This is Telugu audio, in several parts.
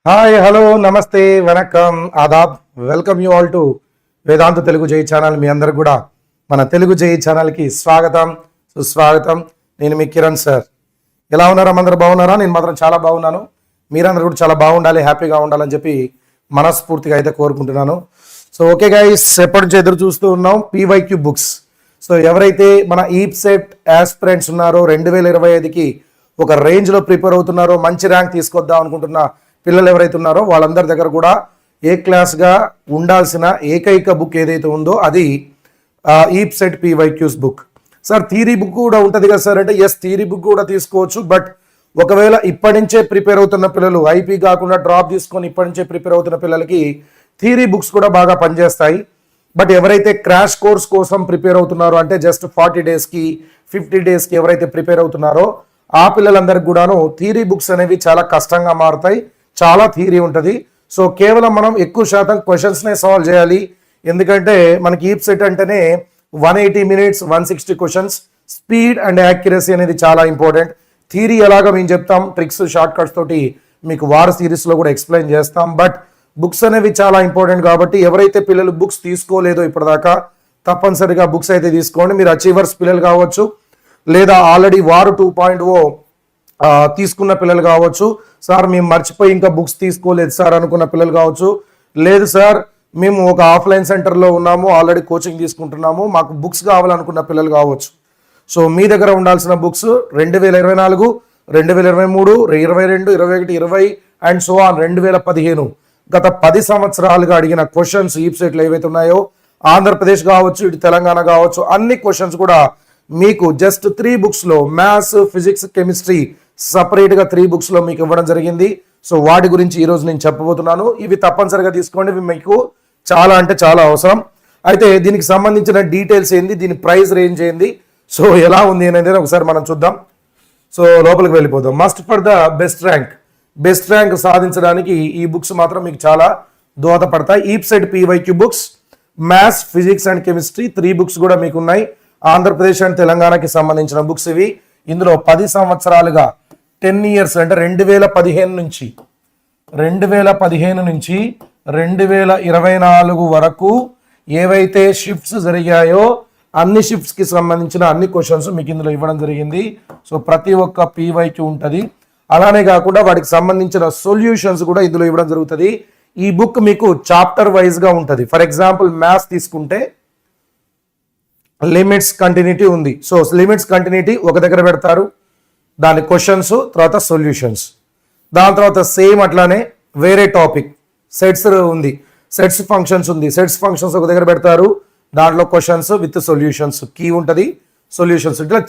హాయ్ హలో నమస్తే వనకం Aadab welcome you all to వేదాంత తెలుగు జై ఛానల్. మీ అందరు కూడా మన తెలుగు జై ఛానల్కి స్వాగతం సుస్వాగతం. నేను మీ కిరణ్ సార్. ఎలా ఉన్నారా? అందరూ బాగున్నారా? నేను మాత్రం చాలా బాగున్నాను. మీరందరూ కూడా చాలా బాగుండాలి, హ్యాపీగా ఉండాలని చెప్పి మనస్ఫూర్తిగా అయితే కోరుకుంటున్నాను. సో ఓకే గైస్, ఎప్పటి నుంచి ఎదురు చూస్తూ ఉన్నాం పీవైక్యూ బుక్స్. సో ఎవరైతే మన ఈప్సెట్ యాస్పిరెంట్స్ ఉన్నారో 2025కి ఒక రేంజ్లో ప్రిపేర్ అవుతున్నారో, మంచి ర్యాంక్ తీసుకొద్దాం అనుకుంటున్న పిల్లలు ఎవరైతే ఉన్నారో వాళ్ళందరి దగ్గర కూడా ఏ క్లాస్గా ఉండాల్సిన ఏకైక బుక్ ఏదైతే ఉందో అది EAPCET PYQs book. Sir theory book కూడా ఉంటుంది కదా సార్ అంటే, ఎస్ థియరీ బుక్ కూడా తీసుకోవచ్చు. బట్ ఒకవేళ ఇప్పటి నుంచే ప్రిపేర్ అవుతున్న పిల్లలు, ఐపీ కాకుండా డ్రాప్ తీసుకొని ఇప్పటి నుంచే ప్రిపేర్ అవుతున్న పిల్లలకి థియరీ బుక్స్ కూడా బాగా పనిచేస్తాయి. బట్ ఎవరైతే క్రాష్ కోర్స్ కోసం ప్రిపేర్ అవుతున్నారో, అంటే జస్ట్ 40 డేస్కి 50 డేస్కి ఎవరైతే ప్రిపేర్ అవుతున్నారో ఆ పిల్లలందరికీ కూడాను థియరీ బుక్స్ అనేవి చాలా కష్టంగా మారుతాయి. చాలా థియరీ ఉంటుంది. సో కేవలం మనం ఎక్కువ శాతం క్వశ్చన్స్నే సాల్వ్ చేయాలి. ఎందుకంటే మనకి ఈప్సెట్ అంటేనే 180 minutes 160 questions. Speed and accuracy అనేది చాలా ఇంపార్టెంట్. థియరీ ఎలాగో మేము చెప్తాం, ట్రిక్స్ షార్ట్ కట్స్ తోటి మీకు వార సిరీస్లో కూడా ఎక్స్ప్లెయిన్ చేస్తాం. బట్ బుక్స్ అనేవి చాలా ఇంపార్టెంట్ కాబట్టి ఎవరైతే పిల్లలు బుక్స్ తీసుకోలేదో ఇప్పటిదాకా తప్పనిసరిగా బుక్స్ అయితే తీసుకోండి. మీరు అచీవర్స్ పిల్లలు కావచ్చు, లేదా ఆల్రెడీ వారు 2.0 తీసుకున్న పిల్లలు కావచ్చు, సార్ మేము మర్చిపోయి ఇంకా బుక్స్ తీసుకోలేదు సార్ అనుకున్న పిల్లలు కావచ్చు, లేదు సార్ మేము ఒక ఆఫ్లైన్ సెంటర్లో ఉన్నాము, ఆల్రెడీ కోచింగ్ తీసుకుంటున్నాము, మాకు బుక్స్ కావాలనుకున్న పిల్లలు కావచ్చు. సో మీ దగ్గర ఉండాల్సిన బుక్స్ 2024, 2023, 22, 21, 20 అండ్ సో ఆన్ 2015 గత 10 సంవత్సరాలుగా అడిగిన క్వశ్చన్స్ ఈప్సెట్లు ఏవైతే ఉన్నాయో, ఆంధ్రప్రదేశ్ కావచ్చు, ఇటు తెలంగాణ కావచ్చు, అన్ని క్వశ్చన్స్ కూడా మీకు జస్ట్ 3 బుక్స్లో మ్యాథ్స్, ఫిజిక్స్, కెమిస్ట్రీ సపరేట్గా 3 బుక్స్లో మీకు ఇవ్వడం జరిగింది. సో వాటి గురించి ఈరోజు నేను చెప్పబోతున్నాను. ఇవి తప్పనిసరిగా తీసుకోండి, ఇవి మీకు చాలా అంటే చాలా అవసరం. అయితే దీనికి సంబంధించిన డీటెయిల్స్ ఏంది, దీని ప్రైస్ రేంజ్ ఏంది, సో ఎలా ఉంది అనేది ఒకసారి మనం చూద్దాం. సో లోపలికి వెళ్ళిపోదాం. Must for the best rank సాధించడానికి ఈ బుక్స్ మాత్రం మీకు చాలా దోహదపడతాయి. EAPCET PYQ books, maths, physics and chemistry 3 books కూడా మీకు ఉన్నాయి. ఆంధ్రప్రదేశ్ అండ్ తెలంగాణకి సంబంధించిన బుక్స్ ఇవి. ఇందులో 10 సంవత్సరాలుగా 10 years అంటే 2015 నుంచి 2024 వరకు ఏవైతే షిఫ్ట్స్ జరిగాయో అన్ని షిఫ్ట్స్కి సంబంధించిన అన్ని క్వశ్చన్స్ మీకు ఇందులో ఇవ్వడం జరిగింది. సో ప్రతి ఒక్క పీవైక్యూ ఉంటుంది. అలానే కాకుండా వాటికి సంబంధించిన సొల్యూషన్స్ కూడా ఇందులో ఇవ్వడం జరుగుతుంది. ఈ బుక్ మీకు చాప్టర్ వైజ్గా ఉంటుంది. ఫర్ ఎగ్జాంపుల్ మ్యాథ్స్ తీసుకుంటే లిమిట్స్ కంటిన్యూటీ ఉంది. సో లిమిట్స్ కంటిన్యూటీ ఒక దగ్గర పెడతారు, దాని క్వశ్చన్స్, తర్వాత సొల్యూషన్స్. దాని తర్వాత సేమ్ అట్లానే వేరే టాపిక్ సెట్స్ ఉంది, సెట్స్ ఫంక్షన్స్ ఉంది, సెట్స్ ఫంక్షన్స్ ఒక దగ్గర పెడతారు, దాంట్లో క్వశ్చన్స్ విత్ సొల్యూషన్స్, కీ ఉంటుంది, సొల్యూషన్స్. ఇట్లా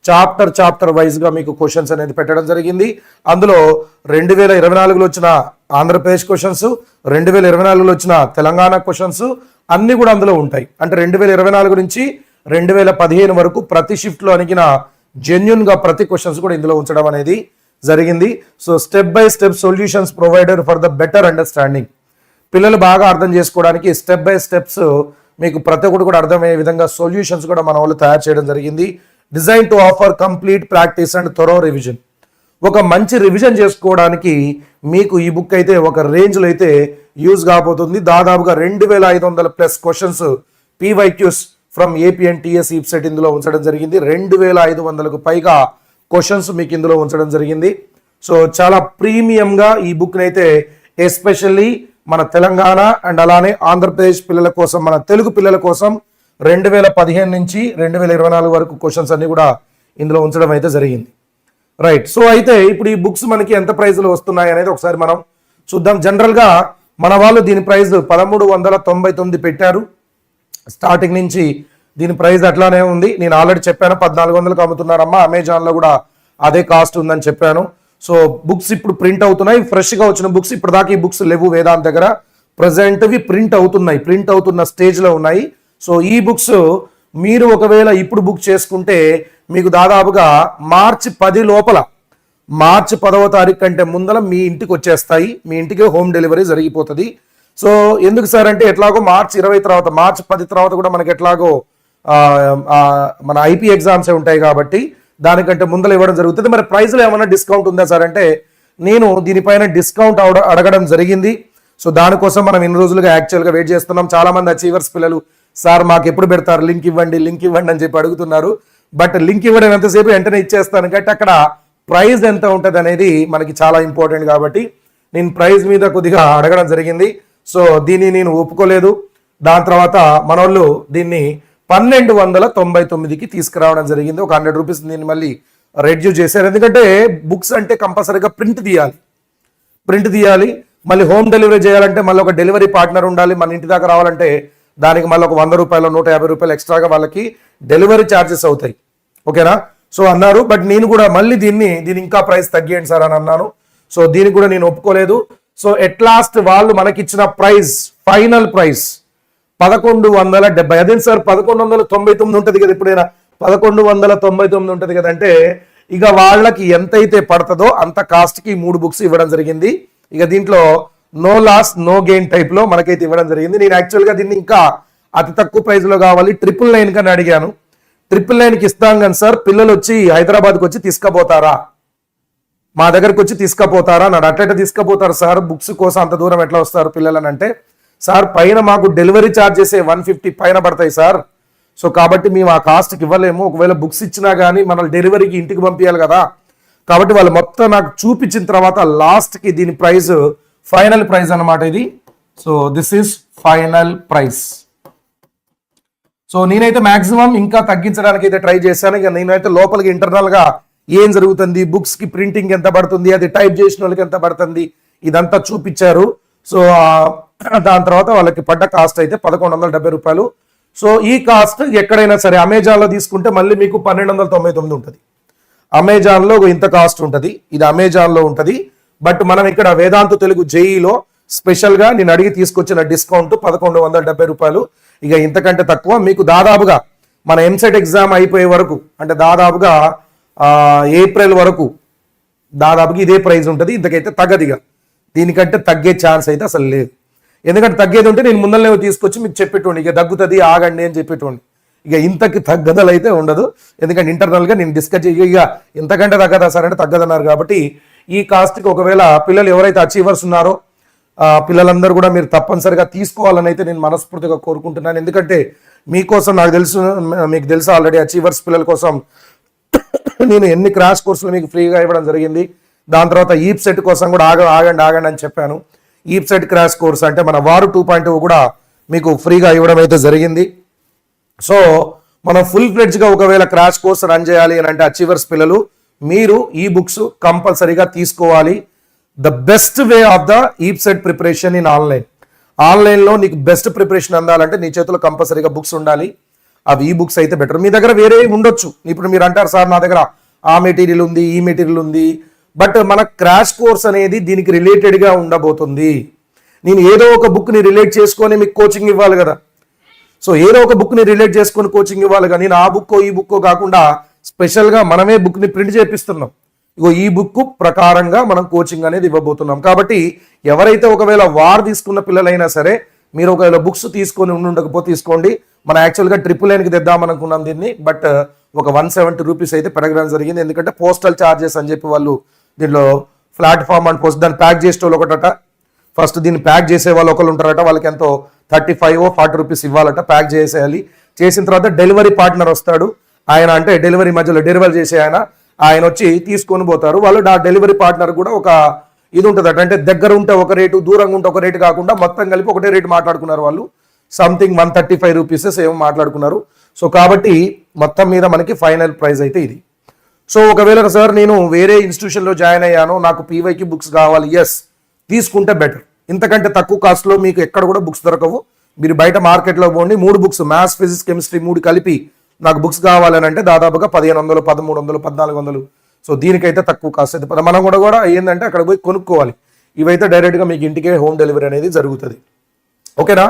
చాప్టర్ వైజ్గా మీకు క్వశ్చన్స్ అనేది పెట్టడం జరిగింది. అందులో 2024లో వచ్చిన ఆంధ్రప్రదేశ్ క్వశ్చన్స్, 2024లో వచ్చిన తెలంగాణ క్వశ్చన్స్ అన్నీ కూడా అందులో ఉంటాయి. అంటే 2024 నుంచి 2015 వరకు ప్రతి షిఫ్ట్లో అడిగిన జెన్యున్గా ప్రతి క్వశ్చన్స్ కూడా ఇందులో ఉంచడం అనేది జరిగింది. So step by step solutions provider for the better understanding. పిల్లలు బాగా అర్థం చేసుకోవడానికి స్టెప్ బై స్టెప్స్ మీకు ప్రతి ఒక్కటి కూడా అర్థమయ్యే విధంగా సొల్యూషన్స్ కూడా మన వాళ్ళు తయారు చేయడం జరిగింది. Design to offer complete practice and Thoreau revision. ఒక మంచి రివిజన్ చేసుకోవడానికి మీకు ఈ బుక్ అయితే ఒక రేంజ్లో అయితే యూజ్ కాబోతుంది. దాదాపుగా 2500+ questions PYQs from AP and TS EAPCET ఇందులో ఉంచడం జరిగింది. 2500కు పైగా క్వశ్చన్స్ మీకు ఇందులో ఉంచడం జరిగింది. సో చాలా ప్రీమియంగా ఈ బుక్ని అయితే ఎస్పెషల్లీ మన తెలంగాణ అండ్ అలానే ఆంధ్రప్రదేశ్ పిల్లల కోసం, మన తెలుగు పిల్లల కోసం 2015 నుంచి 2024 వరకు క్వశ్చన్స్ అన్ని కూడా ఇందులో ఉంచడం అయితే జరిగింది. రైట్. సో అయితే ఇప్పుడు ఈ బుక్స్ మనకి ఎంత ప్రైస్లో వస్తున్నాయి అనేది ఒకసారి మనం చూద్దాం. జనరల్గా మన వాళ్ళు దీని ప్రైస్ 1399 పెట్టారు. స్టార్టింగ్ నుంచి దీని ప్రైస్ అట్లానే ఉంది. నేను ఆల్రెడీ చెప్పాను 1400కు అమ్ముతున్నారమ్మా, అమెజాన్లో కూడా అదే కాస్ట్ ఉందని చెప్పాను. సో బుక్స్ ఇప్పుడు ప్రింట్ అవుతున్నాయి, ఫ్రెష్గా వచ్చిన బుక్స్. ఇప్పుడు దాకా ఈ బుక్స్ లేవు వేదాంత్ దగ్గర, ప్రజెంట్వి ప్రింట్ అవుతున్న స్టేజ్లో ఉన్నాయి. సో ఈ బుక్స్ మీరు ఒకవేళ ఇప్పుడు బుక్ చేసుకుంటే మీకు దాదాపుగా మార్చి 10 లోపల, మార్చి 10వ తారీఖు కంటే ముందర మీ ఇంటికి వచ్చేస్తాయి. మీ ఇంటికి హోమ్ డెలివరీ జరిగిపోతుంది. సో ఎందుకు సార్ అంటే, ఎట్లాగో మార్చి 20 తర్వాత, మార్చి 10 తర్వాత కూడా మనకి ఎట్లాగో మన ఐపీ ఎగ్జామ్సే ఉంటాయి కాబట్టి దానికంటే ముందర ఇవ్వడం జరుగుతుంది. మరి ప్రైస్లో ఏమైనా డిస్కౌంట్ ఉందా సార్ అంటే, నేను దీనిపైన డిస్కౌంట్ అడగడం జరిగింది. సో దానికోసం మనం ఇన్ని రోజులుగా యాక్చువల్గా వెయిట్ చేస్తున్నాం. చాలా మంది అచీవర్స్ పిల్లలు సార్ మాకు ఎప్పుడు పెడతారు, లింక్ ఇవ్వండి అని చెప్పి అడుగుతున్నారు. బట్ లింక్ ఇవ్వడం ఎంతసేపు వెంటనే ఇచ్చేస్తాను, కాబట్టి అక్కడ ప్రైస్ ఎంత ఉంటుంది అనేది మనకి చాలా ఇంపార్టెంట్. కాబట్టి నేను ప్రైస్ మీద కొద్దిగా అడగడం జరిగింది. సో దీన్ని నేను ఒప్పుకోలేదు. దాని తర్వాత మన వాళ్ళు దీన్ని 1299కి తీసుకురావడం జరిగింది. ఒక 100 రూపీస్ దీన్ని మళ్ళీ రెడ్యూస్ చేశారు. ఎందుకంటే బుక్స్ అంటే కంపల్సరీగా ప్రింట్ తీయాలి. మళ్ళీ హోమ్ డెలివరీ చేయాలంటే మళ్ళీ ఒక డెలివరీ పార్ట్నర్ ఉండాలి. మన ఇంటి దాకా రావాలంటే దానికి మళ్ళీ ఒక 100 రూపాయలు 150 రూపాయలు ఎక్స్ట్రాగా వాళ్ళకి డెలివరీ ఛార్జెస్ అవుతాయి. ఓకేనా? సో అన్నారు. బట్ నేను కూడా మళ్ళీ దీన్ని ఇంకా ప్రైస్ తగ్గియండి సార్ అని అన్నాను. సో దీనికి కూడా నేను ఒప్పుకోలేదు. సో ఎట్ లాస్ట్ వాళ్ళు మనకి ఇచ్చిన ప్రైస్, ఫైనల్ ప్రైస్ 1170. అదేంటి సార్ 1199 ఉంటుంది కదా, ఎప్పుడైనా 1199 ఉంటుంది కదా అంటే, ఇక వాళ్ళకి ఎంతైతే పడుతుందో అంత కాస్ట్కి 3 బుక్స్ ఇవ్వడం జరిగింది. ఇక దీంట్లో no loss no gain type లో మనకైతే ఇవ్వడం జరిగింది. నేను యాక్చువల్గా దీన్ని ఇంకా అతి తక్కువ ప్రైస్ లో కావాలి 999 కని అడిగాను. 999కి ఇస్తాం కానీ సార్ పిల్లలు వచ్చి హైదరాబాద్కి వచ్చి తీసుకుపోతారా, మా దగ్గరకు వచ్చి తీసుకుపోతారా అన్నాడు. అట్లయితే తీసుకుపోతారు సార్, బుక్స్ కోసం అంత దూరం ఎట్లా వస్తారు పిల్లలని అంటే, సార్ పైన మాకు డెలివరీ ఛార్జెస్ 150 పైన పడతాయి సార్. సో కాబట్టి మేము ఆ కాస్ట్కి ఇవ్వలేము. ఒకవేళ బుక్స్ ఇచ్చినా కానీ మన డెలివరీకి ఇంటికి పంపించాలి కదా. కాబట్టి వాళ్ళు మొత్తం నాకు చూపించిన తర్వాత లాస్ట్కి దీని ప్రైస్, ఫైనల్ ప్రైస్ అన్నమాట ఇది. So this is final price. So నేనైతే మాక్సిమం ఇంకా తగ్గించడానికి అయితే ట్రై చేశాను. ఇక నేనైతే లోపలికి ఇంటర్నల్ గా ఏం జరుగుతుంది, బుక్స్ కి ప్రింటింగ్ ఎంత పడుతుంది, అది టైప్ చేసిన వాళ్ళకి ఎంత పడుతుంది, ఇదంతా చూపించారు. సో దాని తర్వాత వాళ్ళకి పడ్డ కాస్ట్ అయితే 1170 రూపాయలు. సో ఈ కాస్ట్ ఎక్కడైనా సరే అమెజాన్ లో తీసుకుంటే మళ్ళీ మీకు 1299 ఉంటుంది. అమెజాన్ లో ఇంత కాస్ట్ ఉంటుంది, ఇది అమెజాన్ లో ఉంటుంది. బట్ మనం ఇక్కడ వేదాంత తెలుగు జేఈలో స్పెషల్ గా నేను అడిగి తీసుకొచ్చిన డిస్కౌంట్ 1170 రూపాయలు. ఇక ఇంతకంటే తక్కువ మీకు దాదాపుగా మన ఎంసెట్ ఎగ్జామ్ అయిపోయే వరకు, అంటే దాదాపుగా ఏప్రిల్ వరకు దాదాపుగా ఇదే ప్రైస్ ఉంటుంది. ఇంతకైతే తగ్గదిగా, దీనికంటే తగ్గే ఛాన్స్ అయితే అసలు లేదు. ఎందుకంటే తగ్గేది ఉంటే నేను ముందరనే తీసుకొచ్చి మీకు చెప్పేటోండి, ఇక తగ్గుతుంది ఆగండి అని చెప్పేటోండి. ఇక ఇంతకి తగ్గదలు అయితే ఉండదు. ఎందుకంటే ఇంటర్నల్గా నేను డిస్కస్ ఇక ఇంతకంటే తగ్గదా సార్ అంటే తగ్గదన్నారు. కాబట్టి ఈ కాస్ట్కి ఒకవేళ పిల్లలు ఎవరైతే అచీవర్స్ ఉన్నారో పిల్లలందరూ కూడా మీరు తప్పనిసరిగా తీసుకోవాలని అయితే నేను మనస్ఫూర్తిగా కోరుకుంటున్నాను. ఎందుకంటే మీకోసం మీకు తెలుసు ఆల్రెడీ అచీవర్స్ పిల్లల కోసం నేను ఎన్ని క్రాష్ కోర్సులు మీకు ఫ్రీగా ఇవ్వడం జరిగింది. దాని తర్వాత ఈప్ సెట్ కోసం కూడా ఆగండి అని చెప్పాను. ఈప్ సెట్ క్రాష్ కోర్స్ అంటే మన వారు 2.0 కూడా మీకు ఫ్రీగా ఇవ్వడం అయితే జరిగింది. సో మనం ఫుల్ ఫ్లెడ్జ్గా ఒకవేళ క్రాష్ కోర్స్ రన్ చేయాలి అని అంటే అచీవర్స్ పిల్లలు మీరు ఈ బుక్స్ కంపల్సరీగా తీసుకోవాలి. The best way of the EAPCET preparation in ఆన్లైన్లో నీకు బెస్ట్ ప్రిపరేషన్ అందాలంటే నీ చేతిలో కంపల్సరీగా బుక్స్ ఉండాలి. అవి ఈ బుక్స్ అయితే బెటర్. మీ దగ్గర వేరే ఉండొచ్చు, ఇప్పుడు మీరు అంటారు సార్ నా దగ్గర ఆ మెటీరియల్ ఉంది ఈ మెటీరియల్ ఉంది, బట్ మన క్రాష్ కోర్స్ అనేది దీనికి రిలేటెడ్గా ఉండబోతుంది. నేను ఏదో ఒక బుక్ని రిలేట్ చేసుకొని మీకు కోచింగ్ ఇవ్వాలి కదా. సో ఏదో ఒక బుక్ని రిలేట్ చేసుకొని కోచింగ్ ఇవ్వాలి కదా. నేను ఆ బుక్కో ఈ బుక్కో కాకుండా స్పెషల్గా మనమే బుక్ని ప్రింట్ చేపిస్తున్నాం. ఇగో ఈ బుక్ ప్రకారంగా మనం కోచింగ్ అనేది ఇవ్వబోతున్నాం. కాబట్టి ఎవరైతే ఒకవేళ వార్ తీసుకున్న పిల్లలైనా సరే మీరు ఒకవేళ బుక్స్ తీసుకొని ఉండకపోతే తీసుకోండి. మనం యాక్చువల్గా 999కి తెద్దాం అనుకున్నాం దీన్ని, బట్ ఒక 170 రూపీస్ అయితే పెరగడం జరిగింది. ఎందుకంటే పోస్టల్ ఛార్జెస్ అని చెప్పి వాళ్ళు దీంట్లో ప్లాట్ఫామ్ అండ్ పోస్ట్ దాన్ని ప్యాక్ చేసే వాళ్ళు ఒకటట, ఫస్ట్ దీన్ని ప్యాక్ చేసే వాళ్ళు ఒకళ్ళు ఉంటారట, వాళ్ళకి ఎంతో 35-40 రూపీస్ ఇవ్వాలట ప్యాక్ చేసేయాలి. చేసిన తర్వాత డెలివరీ పార్ట్నర్ వస్తాడు, ఆయన అంటే డెలివరీ మధ్యలో డెలివరీ చేసే ఆయన వచ్చి తీసుకొని పోతారు. వాళ్ళు ఆ డెలివరీ పార్ట్నర్ కూడా ఒక ఇది ఉంటుంది అంటే దగ్గర ఉంటే ఒక రేటు, దూరంగా ఉంటే ఒక రేటు కాకుండా మొత్తం కలిపి ఒకటే రేటు మాట్లాడుకున్నారు. వాళ్ళు సంథింగ్ 135 రూపీస్ ఏమో మాట్లాడుకున్నారు. సో కాబట్టి మొత్తం మీద మనకి ఫైనల్ ప్రైస్ అయితే ఇది. సో ఒకవేళ సార్ నేను వేరే ఇన్స్టిట్యూషన్లో జాయిన్ అయ్యాను, నాకు పీవైకి బుక్స్ కావాలి, ఎస్ తీసుకుంటే బెటర్. ఇంతకంటే తక్కువ కాస్ట్లో మీకు ఎక్కడ కూడా బుక్స్ దొరకవు. మీరు బయట మార్కెట్లో పోండి, 3 బుక్స్ మ్యాథ్స్ ఫిజిక్స్ కెమిస్ట్రీ 3 కలిపి నాకు బుక్స్ కావాలని అంటే దాదాపుగా 1500, 1300, 1400. సో దీనికైతే తక్కువ కాస్ట్ అయితే మనం కూడా ఏంటంటే అక్కడ పోయి కొనుక్కోవాలి. ఇవైతే డైరెక్ట్గా మీకు ఇంటికే హోమ్ డెలివరీ అనేది జరుగుతుంది. ఓకేనా?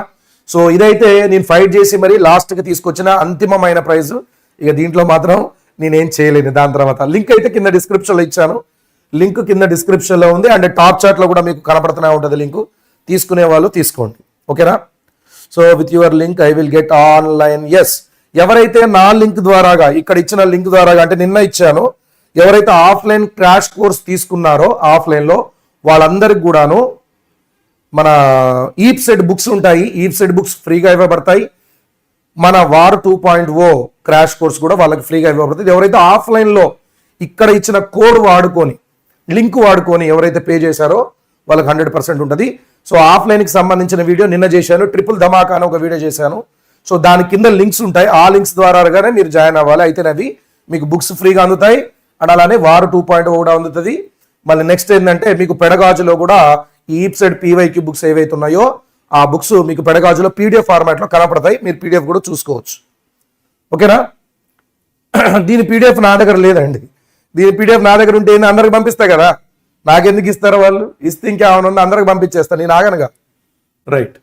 సో ఇదైతే నేను ఫైట్ చేసి మరి లాస్ట్కి తీసుకొచ్చిన అంతిమమైన ప్రైజ్. ఇక దీంట్లో మాత్రం నేనేం చేయలేను. దాని తర్వాత లింక్ అయితే కింద డిస్క్రిప్షన్లో ఇచ్చాను, లింక్ కింద డిస్క్రిప్షన్లో ఉంది. అండ్ టాప్ చార్ట్లో కూడా మీకు కనపడుతూనే ఉంటుంది లింక్. తీసుకునే వాళ్ళు తీసుకోండి. ఓకేనా? So with your link I will get online. Yes ఎవరైతే నా లింక్ ద్వారాగా ఇక్కడ ఇచ్చిన లింక్ ద్వారాగా అంటే నిన్న ఇచ్చాను, ఎవరైతే ఆఫ్లైన్ క్రాష్ కోర్స్ తీసుకున్నారో ఆఫ్లైన్లో వాళ్ళందరికి కూడాను మన ఈప్ సెట్ బుక్స్ ఉంటాయి. ఈప్ సెట్ బుక్స్ ఫ్రీగా ఇవ్వబడతాయి. మన వార్ 2.0 క్రాష్ కోర్స్ కూడా వాళ్ళకి ఫ్రీగా ఇవ్వబడుతుంది. ఎవరైతే ఆఫ్లైన్లో ఇక్కడ ఇచ్చిన కోడ్ వాడుకొని లింక్ వాడుకొని ఎవరైతే పే చేశారో వాళ్ళకి 100% ఉంటుంది. సో ఆఫ్లైన్కి సంబంధించిన వీడియో నిన్న చేశాను, ట్రిపుల్ ధమాకా అని ఒక వీడియో చేశాను. సో దాని కింద లింక్స్ ఉంటాయి. ఆ లింక్స్ ద్వారాగానే మీరు జాయిన్ అవ్వాలి. అయితేనే అవి మీకు బుక్స్ ఫ్రీగా అందుతాయి. అండ్ అలానే వార్ 2.0 కూడా అందుతుంది. మళ్ళీ నెక్స్ట్ ఏంటంటే మీకు పెడగాజులో కూడా ఈ ఈప్సెట్ పీవైక్యూ బుక్స్ ఏవైతే ఉన్నాయో ఆ బుక్స్ మీకు పెడగాజులో పీడిఎఫ్ ఫార్మాట్లో కనపడతాయి. మీరు పీడిఎఫ్ కూడా చూసుకోవచ్చు. ఓకేనా? దీని పీడిఎఫ్ నా దగ్గర లేదండి. దీని పీడిఎఫ్ నా దగ్గర ఉంటే అందరికి పంపిస్తా కదా, నాకెందుకు ఇస్తారో వాళ్ళు. ఇస్తే ఇంకేమైనా అందరికి పంపించేస్తాను, నేను ఆగనుగా. రైట్.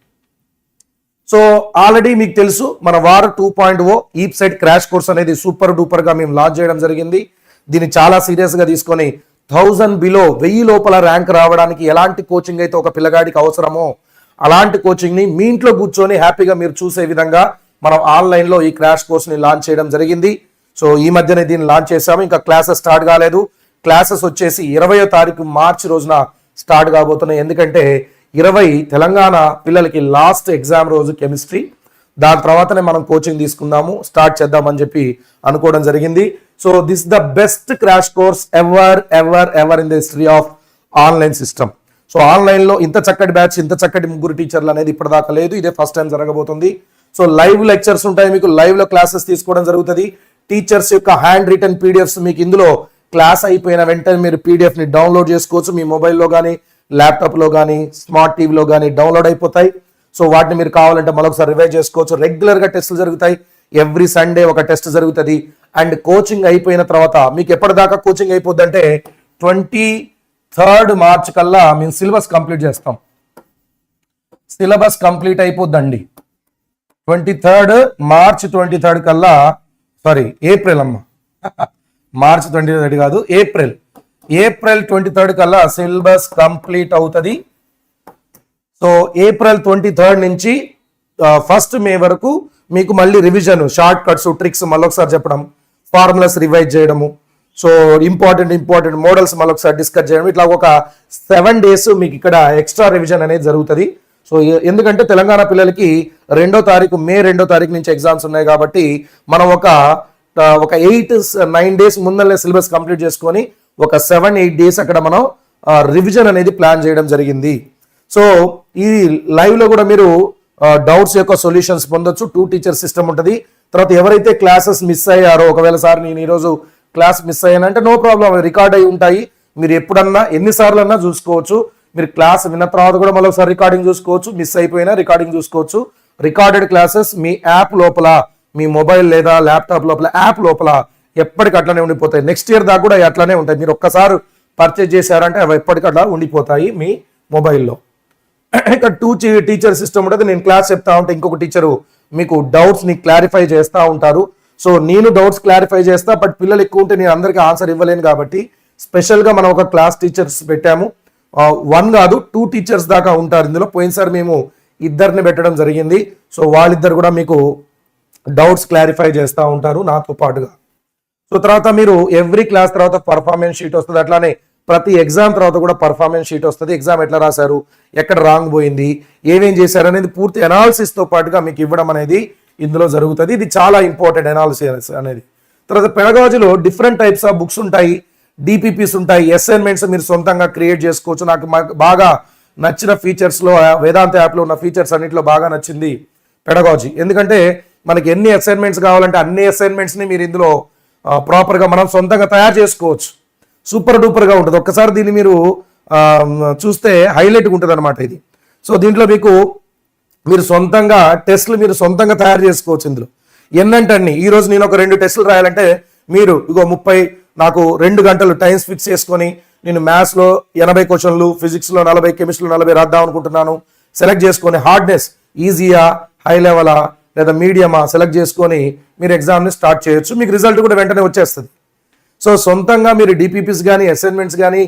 సో ఆల్రెడీ మీకు తెలుసు మన వార్ 2.0 ఈప్సెట్ క్రాష్ కోర్స్ అనేది సూపర్ డూపర్గా మేము లాంచ్ చేయడం జరిగింది. దీన్ని చాలా సీరియస్గా తీసుకొని 1000 బిలో 1000 లోపల ర్యాంక్ రావడానికి ఎలాంటి కోచింగ్ అయితే ఒక పిల్లగాడికి అవసరమో అలాంటి కోచింగ్ని మీ ఇంట్లో కూర్చొని హ్యాపీగా మీరు చూసే విధంగా మనం ఆన్లైన్లో ఈ క్రాష్ కోర్స్ని లాంచ్ చేయడం జరిగింది. సో ఈ మధ్యనే దీన్ని లాంచ్ చేసాము. ఇంకా క్లాసెస్ స్టార్ట్ కాలేదు. క్లాసెస్ వచ్చేసి 20వ తారీఖు మార్చి రోజున స్టార్ట్ కాబోతున్నాయి. ఎందుకంటే 20 తెలంగాణ పిల్లలకి లాస్ట్ ఎగ్జామ్ రోజు కెమిస్ట్రీ. దాని తర్వాతనే మనం కోచింగ్ తీసుకుందాము, స్టార్ట్ చేద్దామని చెప్పి అనుకోవడం జరిగింది. So this the best crash course ever ever ever in the history of online system. So ఆన్లైన్లో ఇంత చక్కటి బ్యాచ్, ఇంత చక్కటి ముగ్గురు టీచర్లు అనేది ఇప్పటిదాకా లేదు. ఇదే ఫస్ట్ టైం జరగబోతుంది. సో లైవ్ లెక్చర్స్ ఉంటాయి, మీకు లైవ్లో క్లాసెస్ తీసుకోవడం జరుగుతుంది. టీచర్స్ యొక్క హ్యాండ్ రిటర్న్ పీడిఎఫ్స్ మీకు ఇందులో క్లాస్ అయిపోయిన వెంటనే మీరు పీడిఎఫ్ని డౌన్లోడ్ చేసుకోవచ్చు. మీ మొబైల్లో కానీ ల్యాప్టాప్లో కానీ స్మార్ట్ టీవీలో కానీ డౌన్లోడ్ అయిపోతాయి. సో వాటిని మీరు కావాలంటే మరొకసారి రివైజ్ చేసుకోవచ్చు. రెగ్యులర్గా టెస్టులు జరుగుతాయి. ఎవ్రీ సండే ఒక టెస్ట్ జరుగుతుంది. అండ్ కోచింగ్ అయిపోయిన తర్వాత మీకు ఎప్పటిదాకా కోచింగ్ అయిపోద్ది అంటే 23rd మార్చ్ కల్లా మేము సిలబస్ కంప్లీట్ చేస్తాం. సిలబస్ కంప్లీట్ అయిపోద్దండి 23rd మార్చ్ 23rd కల్లా. సారీ ఏప్రిల్ అమ్మ, మార్చ్ 23rd కాదు, ఏప్రిల్ 23rd కల్లా సిలబస్ కంప్లీట్ అవుతుంది. సో ఏప్రిల్ 23rd నుంచి 1st మే వరకు మీకు మళ్ళీ రివిజన్, షార్ట్ కట్స్, ట్రిక్స్ మళ్ళొకసారి చెప్పడం, ఫార్ములాస్ రివైజ్ చేయడము, సో ఇంపార్టెంట్ మోడల్స్ మళ్ళొకసారి డిస్కస్ చేయడం, ఇట్లా ఒక 7 days మీకు ఇక్కడ ఎక్స్ట్రా రివిజన్ అనేది జరుగుతుంది. సో ఎందుకంటే తెలంగాణ పిల్లలకి మే 2వ తారీఖు నుంచి ఎగ్జామ్స్ ఉన్నాయి కాబట్టి మనం ఒక 8-9 days ముందరనే సిలబస్ కంప్లీట్ చేసుకొని ఒక 7-8 days అక్కడ మనం రివిజన్ అనేది ప్లాన్ చేయడం జరిగింది. సో ఈ లైవ్లో కూడా మీరు డౌట్స్ యొక్క సొల్యూషన్స్ పొందొచ్చు. 2 టీచర్ సిస్టమ్ ఉంటుంది. తర్వాత ఎవరైతే క్లాసెస్ మిస్ అయ్యారో, ఒకవేళ సార్ నేను ఈరోజు క్లాస్ మిస్ అయ్యానంటే నో ప్రాబ్లం, రికార్డ్ అయి ఉంటాయి. మీరు ఎప్పుడన్నా ఎన్నిసార్లు అన్నా చూసుకోవచ్చు. మీరు క్లాస్ విన్న తర్వాత కూడా మళ్ళీ రికార్డింగ్ చూసుకోవచ్చు. మిస్ అయిపోయినా రికార్డింగ్ చూసుకోవచ్చు. రికార్డెడ్ క్లాసెస్ మీ యాప్ లోపల, మీ మొబైల్ లేదా ల్యాప్టాప్ లోపల, యాప్ లోపల ఎప్పటికీ అట్లనే ఉండిపోతాయి. నెక్స్ట్ ఇయర్ దాకా కూడా అట్లనే ఉంటాయి. మీరు ఒక్కసారి పర్చేజ్ చేశారంటే అవి ఎప్పటికట్లా ఉండిపోతాయి మీ మొబైల్లో. ఇక్కడ 2 టీచర్ సిస్టమ్ ఉంటుంది. నేను క్లాస్ చెప్తా ఉంటే ఇంకొక టీచరు మీకు డౌట్స్ని క్లారిఫై చేస్తూ ఉంటారు. సో నేను డౌట్స్ క్లారిఫై చేస్తా, బట్ పిల్లలు ఎక్కువ ఉంటే నేను అందరికీ ఆన్సర్ ఇవ్వలేను కాబట్టి స్పెషల్గా మనం ఒక క్లాస్ టీచర్స్ పెట్టాము. 1 కాదు 2 టీచర్స్ దాకా ఉంటారు ఇందులో. పోయినసారి మేము 2 పెట్టడం జరిగింది. సో వాళ్ళిద్దరు కూడా మీకు డౌట్స్ క్లారిఫై చేస్తూ ఉంటారు నాతో పాటుగా. సో తర్వాత మీరు ఎవ్రీ క్లాస్ తర్వాత పర్ఫార్మెన్స్ షీట్ వస్తుంది. అట్లానే ప్రతి ఎగ్జామ్ తర్వాత కూడా పర్ఫార్మెన్స్ షీట్ వస్తుంది. ఎగ్జామ్ ఎట్లా రాశారు, ఎక్కడ రాంగ్ పోయింది, ఏమేం చేశారు అనేది పూర్తి అనాలిసిస్తో పాటుగా మీకు ఇవ్వడం అనేది ఇందులో జరుగుతుంది. ఇది చాలా ఇంపార్టెంట్ అనాలిసిస్ అనేది. తర్వాత పెడగాజీలో డిఫరెంట్ టైప్స్ ఆఫ్ బుక్స్ ఉంటాయి, డిపిపిస్ ఉంటాయి, అసైన్మెంట్స్ మీరు సొంతంగా క్రియేట్ చేసుకోవచ్చు. నాకు బాగా నచ్చిన ఫీచర్స్లో వేదాంత యాప్లో ఉన్న ఫీచర్స్ అన్నింటిలో బాగా నచ్చింది పెడగాజీ. ఎందుకంటే మనకి ఎన్ని అసైన్మెంట్స్ కావాలంటే అన్ని అసైన్మెంట్స్ని మీరు ఇందులో ప్రాపర్గా మనం సొంతంగా తయారు చేసుకోవచ్చు. సూపర్ డూపర్గా ఉంటుంది. ఒక్కసారి దీన్ని మీరు చూస్తే హైలైట్గా ఉంటుంది అనమాట ఇది. సో దీంట్లో మీరు సొంతంగా టెస్ట్లు మీరు సొంతంగా తయారు చేసుకోవచ్చు. ఇందులో ఎన్నంటే ఈరోజు నేను ఒక 2 టెస్టులు రాయాలంటే మీరు 30 నాకు 2 గంటలు టైమ్స్ ఫిక్స్ చేసుకొని నేను మ్యాథ్స్లో 80 క్వశ్చన్లు, ఫిజిక్స్లో 40, కెమిస్ట్రీలో 40 రాద్దాం అనుకుంటున్నాను. సెలెక్ట్ చేసుకొని హార్డ్నెస్ ఈజీయా, హై లెవెలా లేదా మీడియమా సెలెక్ట్ చేసుకొని మీరు ఎగ్జామ్ని స్టార్ట్ చేయొచ్చు. మీకు రిజల్ట్ కూడా వెంటనే వచ్చేస్తుంది. సో సొంతంగా మీరు డిపిపిస్ కానీ, అసైన్మెంట్స్ కానీ,